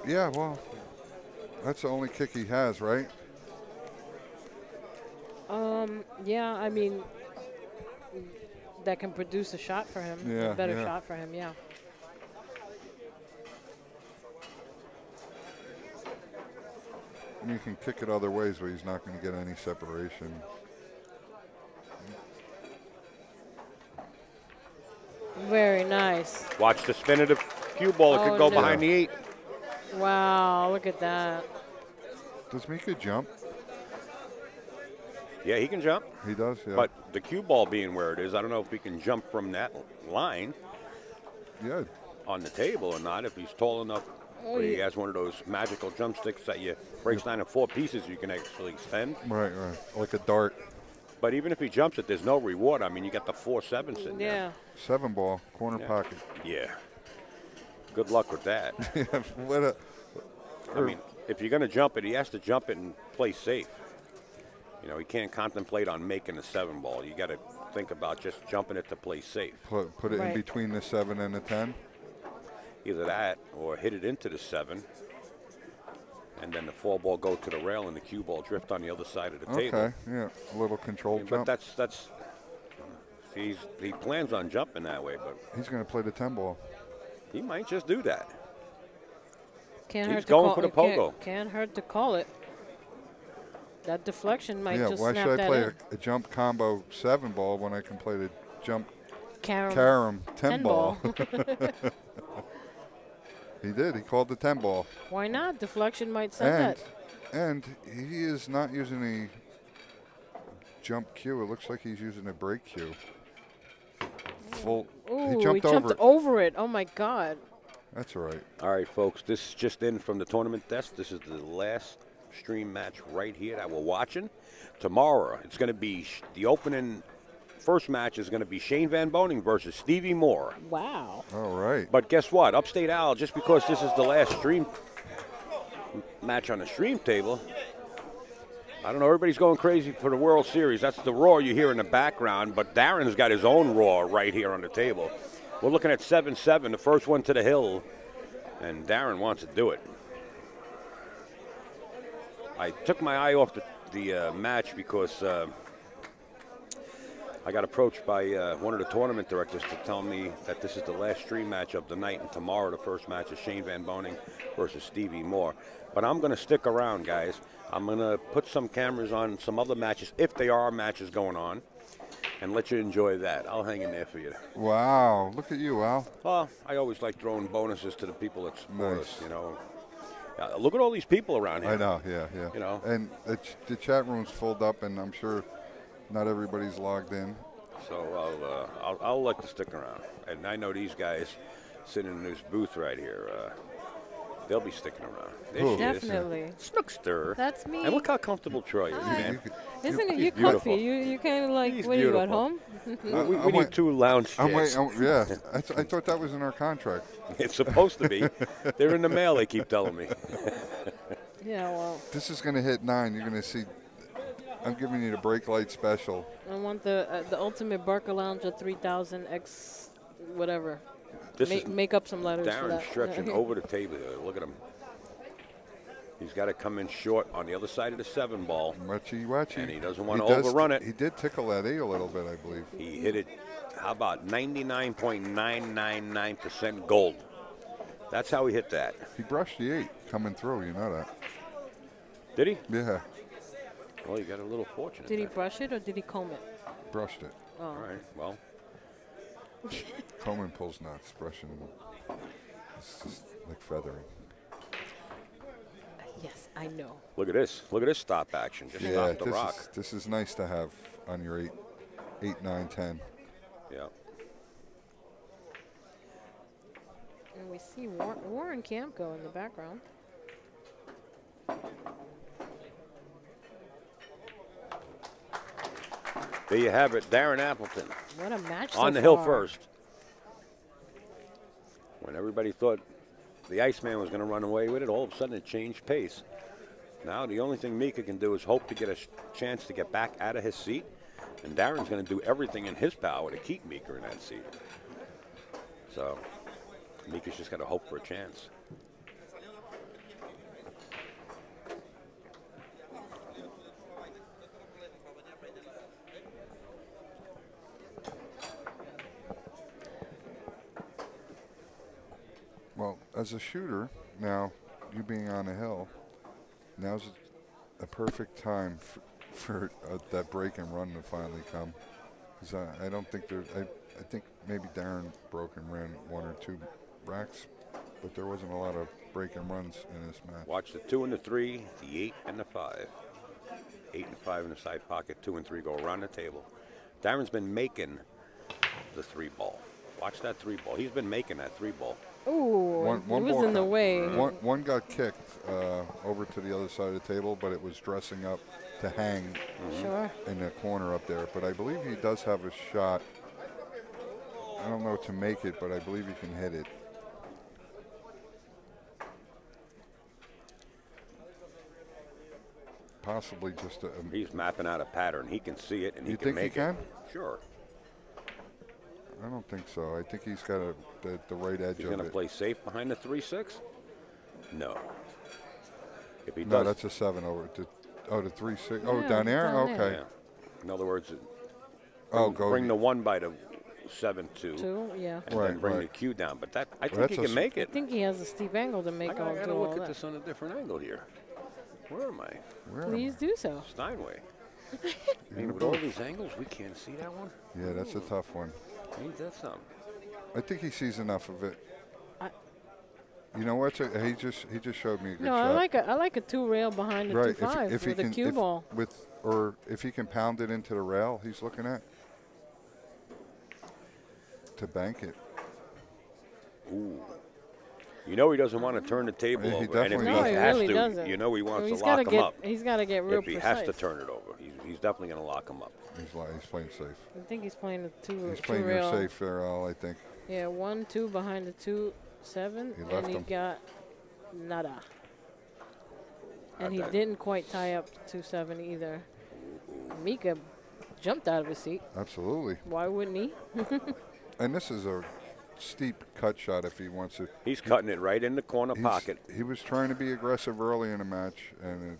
Yeah, well, that's the only kick he has, right? Yeah, I mean, that can produce a shot for him. Yeah, A better yeah. shot for him, yeah. I mean, you can kick it other ways, but he's not going to get any separation. Very nice. Watch the spin of the cue ball. It Oh, could go no. behind the 8. Wow, look at that. Does Mika jump? Yeah, he can jump. He does, yeah. But the cue ball being where it is, I don't know if he can jump from that line yeah, on the table or not. If he's tall enough, Oh, or he yeah. has one of those magical jump sticks that you breaks down in 4 pieces, you can actually extend. right. Like a dart. But even if he jumps it, there's no reward. I mean, you got the 4-7 sitting Yeah. 7 ball, corner Yeah. pocket. there. Yeah. Good luck with that. Yeah, what a, I mean, if you're going to jump it, he has to jump it and play safe. You know, he can't contemplate on making a 7 ball. You got to think about just jumping it to play safe. put it in Right. between the 7 and the 10. Either that or hit it into the 7, and then the 4 ball go to the rail and the cue ball drift on the other side of the table. Okay, yeah, a little controlled But jump. that's he plans on jumping that way, but He's going to play the 10 ball. he might just do that. Can't He's hurt to going call for the can't- pogo. Can't hurt to call it. That deflection might Yeah, just why snap should I that play in. a jump combo 7-ball when I can play the jump Carom carom 10 10-ball? ball. He did. He called the 10-ball. Why not? Deflection might send And he is not using a jump cue. It looks like he's using a break cue. Full. Ooh, he jumped over it. over it. Oh my God. That's all right. All right, folks, this is just in from the tournament desk. This is the last stream match right here that we're watching. Tomorrow, it's going to be the opening first match is going to be Shane Van Boening versus Stevie Moore. Wow. All right. But guess what? Upstate Al, just because this is the last stream match on the stream table, I don't know, everybody's going crazy for the World Series. That's the roar you hear in the background, but Darren's got his own roar right here on the table. We're looking at 7-7, the first one to the hill, and Darren wants to do it. I took my eye off the match because I got approached by one of the tournament directors to tell me that this is the last stream match of the night, and tomorrow the first match is Shane Van Boening versus Stevie Moore. But I'm going to stick around, guys. I'm going to put some cameras on some other matches, if there are matches going on, and let you enjoy that. I'll hang in there for you. Wow. Look at you, Al. Well, I always like throwing bonuses to the people that support Nice. us, you know. Look at all these people around here. I know. Yeah. You know. And the chat room's filled up, and I'm sure not everybody's logged in. So I'll like to stick around. And I know these guys sitting in this booth right here, they'll be sticking around. There Who? she is. Definitely. Snookster. That's me. And look how comfortable Troy is, Hi. man. Isn't it? He's You beautiful. comfy. You kind of like, He's what are you, at beautiful. home? We I'm need wait- 2 lounge I'm chairs. waiting. Yeah. I thought that was in our contract. It's supposed to be. They're in the mail, they keep telling me. Yeah, well, This is going to hit 9. You're going to see. I'm giving you the brake light special. I want the ultimate Barker Lounge at 3,000 X whatever. This is Make up some letters for Darren that. stretching over the table here. Look at him. He's got to come in short on the other side of the 7-ball. Wachi, wachi. And he doesn't want to does- overrun it. He did tickle that A a little bit, I believe. He hit it, how about 99.999% gold. That's how he hit that. He brushed the 8 coming through. You know that. Did he? Yeah. Well, you got a little fortunate. Did he there. brush it or did he comb it? Brushed it. Oh. All right, well, Combing pulls nuts. Brushing. It's just like feathering. Yes, I know. look at this. Look at this stop action. Just stop the rock. This is nice to have on your 8, 9, 10. Yeah. And we see Warren Campco in the background. There you have it, Darren Appleton What a match on so the hill far. first. When everybody thought the Iceman was going to run away with it, all of a sudden it changed pace. Now the only thing Mika can do is hope to get a chance to get back out of his seat, and Darren's going to do everything in his power to keep Mika in that seat. So Mika's just got to hope for a chance. Well, as a shooter, now you being on a hill, now's a perfect time for that break and run to finally come. Because I don't think there. I think maybe Darren broke and ran 1 or 2 racks, but there wasn't a lot of break and runs in this match. Watch the 2 and the 3, the 8 and the 5. 8 and 5 in the side pocket, 2 and 3 go around the table. Darren's been making the 3-ball. Watch that 3-ball. He's been making that 3-ball. Ooh, One it was ball in the got- way. One got kicked over to the other side of the table, but it was dressing up to hang Sure. in the corner up there. But I believe he does have a shot. I don't know to make it, but I believe he can hit it. Possibly just a. He's mapping out a pattern. He can see it, and he You can think he make can? it. Sure. I don't think so. I think he's got the right edge He's of going to it. play safe behind the 3-6? No. If he No, does, that's a 7 over to. Oh, the 3-6. Oh, Yeah, down there. down there. Okay. yeah. In other words, Oh, go. bring the 1 by the 7-2, 2, yeah. and Right, then bring the right. Q down. But that I Well, think that's he a can s- make I it. think he has a steep angle to make I all got do to all look at that. this on a different angle here. Where am I? Where am Please do so. Steinway. I? I mean, with all these angles, we can't see that one. Yeah, that's a tough one. Ain't that something? I think he sees enough of it. I- You know what? He just showed me a good No, shot. I like a 2-rail behind the Right, 2-5 if he with a can, cue ball. if he can pound it into the rail, he's looking at to bank it. Ooh. You know he doesn't want to turn the table Yeah, he over. And if definitely he No, he has really to, doesn't. you know he wants He's to gotta lock him up. He's got to get real If he precise. has to turn it over, he's definitely going to lock him up. He's playing safe. I think he's playing a He's playing your rail. safe there, Al, I think. Yeah, 1-2 behind the 2-7, He and left he him. got nada. And he bet. didn't quite tie up 2-7 either. Mika jumped out of his seat. Absolutely. Why wouldn't he? And this is a steep cut shot if he wants to. He's cutting it right in the corner He's- pocket. He was trying to be aggressive early in the match, and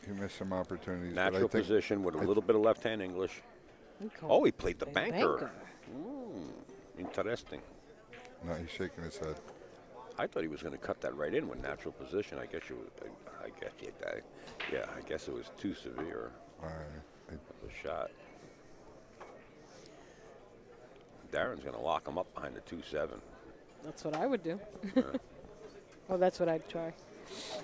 he missed some opportunities. but I Natural think position with a little bit of left-hand English. Oh, he played the banker. Interesting. No, he's shaking his head. I thought he was going to cut that right in with natural position. I guess I guess it was too severe of a shot. Darren's going to lock him up behind the 2-7. That's what I would do. Well, that's what I'd try.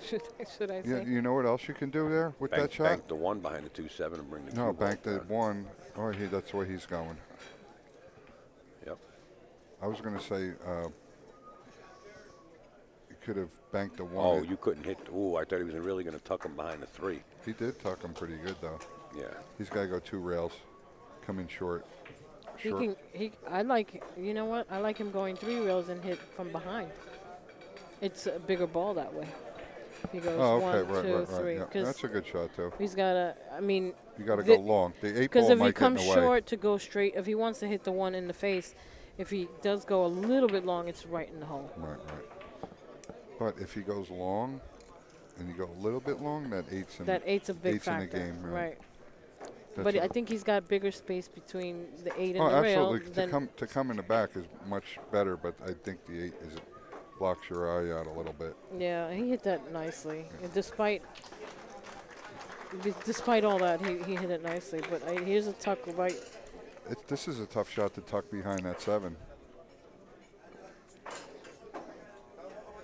Should I Yeah, say? you know what else you can do there with that shot? Bank the 1 behind the 2-7 and bring the No, 2 bank the down. 1. Oh, that's where he's going. Yep. I was going to say you could have banked the 1. Oh, you couldn't hit. Ooh, I thought he was really going to tuck him behind the 3. He did tuck him pretty good, though. Yeah. He's got to go 2 rails, come in short. He can. I like. You know what? I like him going 3 rails and hit from behind. It's a bigger ball that way. If he goes Oh, 1, okay, 2, 3. right. Yeah, that's a good shot, too. He's got to. I mean. You got to go long. The 8 Because ball if he might get in comes the way. short to go straight, if he wants to hit the 1 in the face, if he does go a little bit long, it's right in the hole. Right. But if he goes long, and you go a little bit long, that 8's in, That 8's a big 8's in the factor. game. Right. That's But a- I think he's got bigger space between the 8 and Oh, the rail. absolutely. Than To come in the back is much better, but I think the 8 blocks your eye out a little bit. yeah, he hit that nicely. And despite all that, he hit it nicely. But here's a tuck right. This is a tough shot to tuck behind that 7.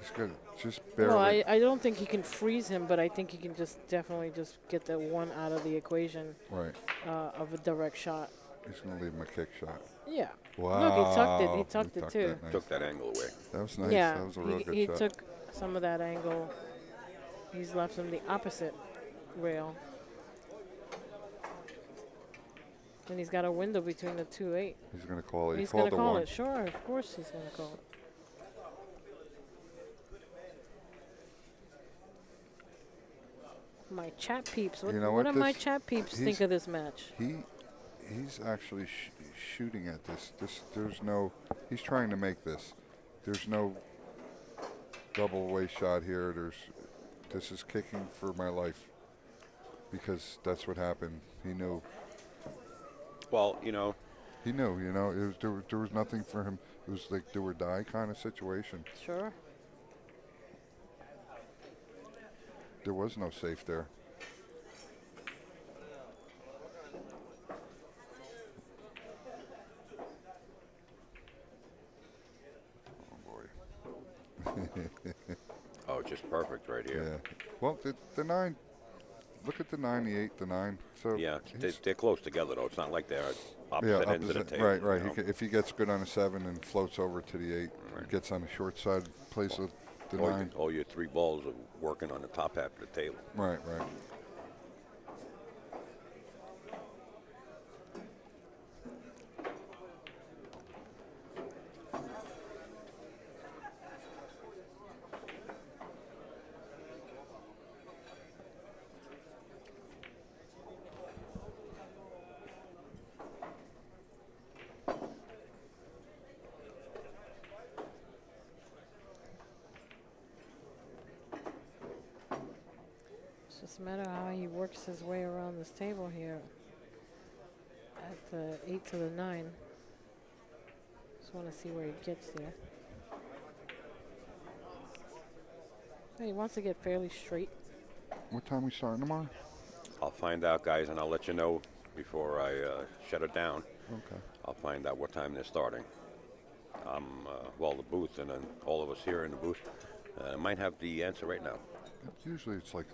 He's good. Just barely. Well, I don't think he can freeze him, but I think he can definitely just get the 1 out of the equation Right. of a direct shot. He's going to leave him a kick shot. Yeah. Wow. Look, he tucked it. He tucked it too. That, nice. Took that angle away. That was nice. Yeah, That was a real good he shot. took some of that angle. He's left him the opposite rail. And he's got a window between the 2-8. He's going to call it. He's He going called to the call 1. it. Sure, of course he's going to call it. My chat peeps. What, You know what what, do my this- chat peeps he's- think of this match? He's actually shooting at this. There's no. He's trying to make this. There's no double way shot here. This is kicking for my life because that's what happened. He knew. Well, you know, He knew. There was nothing for him. It was like do or die kind of situation. Sure. There was no safe there. Oh boy. oh, just perfect right Yeah. here. Well, the 9. Look at the 9, the 8, the 9. So Yeah, he's- they're close together though. It's not like they're yeah, opposite ends of the opposite- table. right. you know? If he gets good on a 7 and floats over to the 8, gets on the short side, plays with the 9. All your 3 balls are working on the top half of the table. Right. It's just a matter of how he works his way around this table here. At the 8 to the 9. Just want to see where he gets there. He wants to get fairly straight. What time we starting tomorrow? I'll find out, guys, and I'll let you know before I shut it down. Okay. I'll find out what time they're starting. Well, the booth, and then all of us here in the booth might have the answer right now. Usually it's like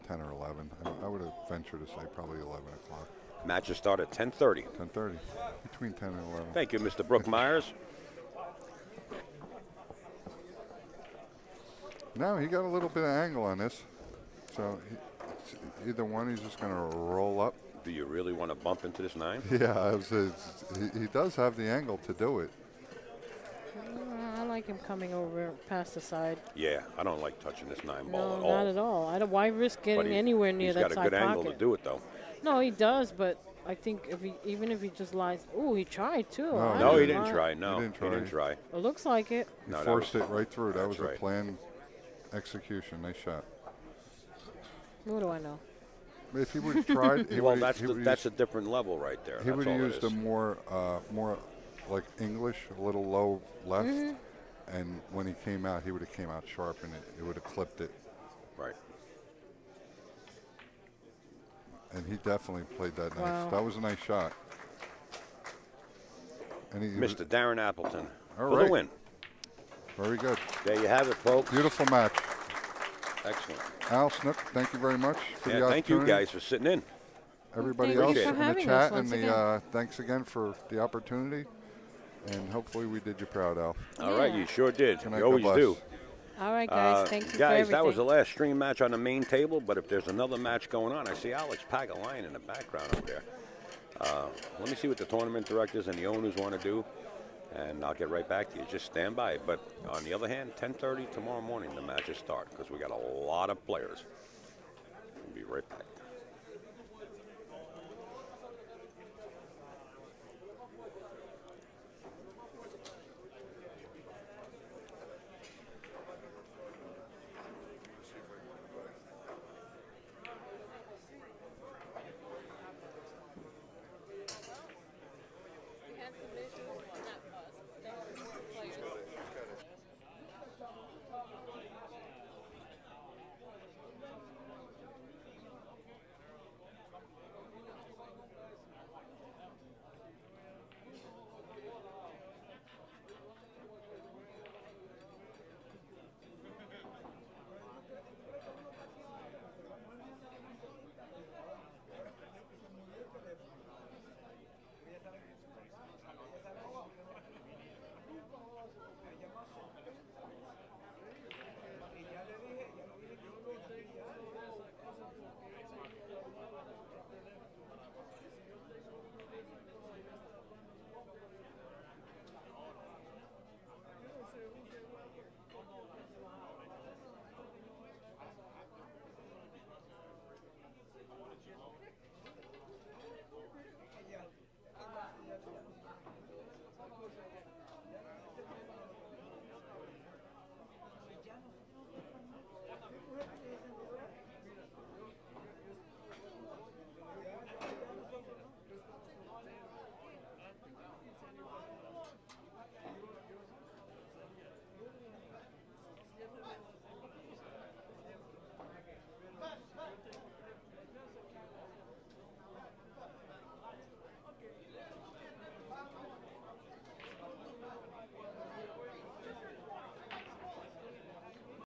10 or 11. I would have ventured to say probably 11 o'clock. Matches start at 10:30. 10:30. Between 10 and 11. Thank you, Mr. Brooke Myers. No, he got a little bit of angle on this. So either one, he's just going to roll up. Do you really want to bump into this 9? Yeah, he does have the angle to do it. I like him coming over past the side. Yeah, I don't like touching this 9 ball No, at all. not at all. I don't. Why risk But getting anywhere near that He's side got a good angle pocket? to do it, though. No, he does, but I think even if he just lies, oh, he tried too. No, No, he didn't didn't try. No, He didn't try. It looks like it. He No, that forced was- it right through. That was that's a right. planned execution. Nice shot. What do I know? If he would have tried, Well, that's a different level right there. he That's would all have it used is. a more like English, a little low left, and when he came out, he would have came out sharp, and it would have clipped it. Right. And he definitely played that nice. Wow. That was a nice shot. And he Mr. Darren Appleton All for right. the win. Very good. There you have it, folks. Beautiful match. Excellent. Al Snook, thank you very much for the Yeah, thank you opportunity. guys for sitting in. Everybody Thank else you for in the having chat, us and once again. thanks again for the opportunity. And hopefully we did you proud, Al. All right, Yeah. you sure did. Good night, You always God do. bless. All right, guys. Thank you for Guys, everything. that was the last stream match on the main table, but if there's another match going on, I see Alex Pagalion in the background up there. Let me see what the tournament directors and the owners want to do, and I'll get right back to you. Just stand by. But on the other hand, 10:30 tomorrow morning, the matches start because we got a lot of players. We'll be right back.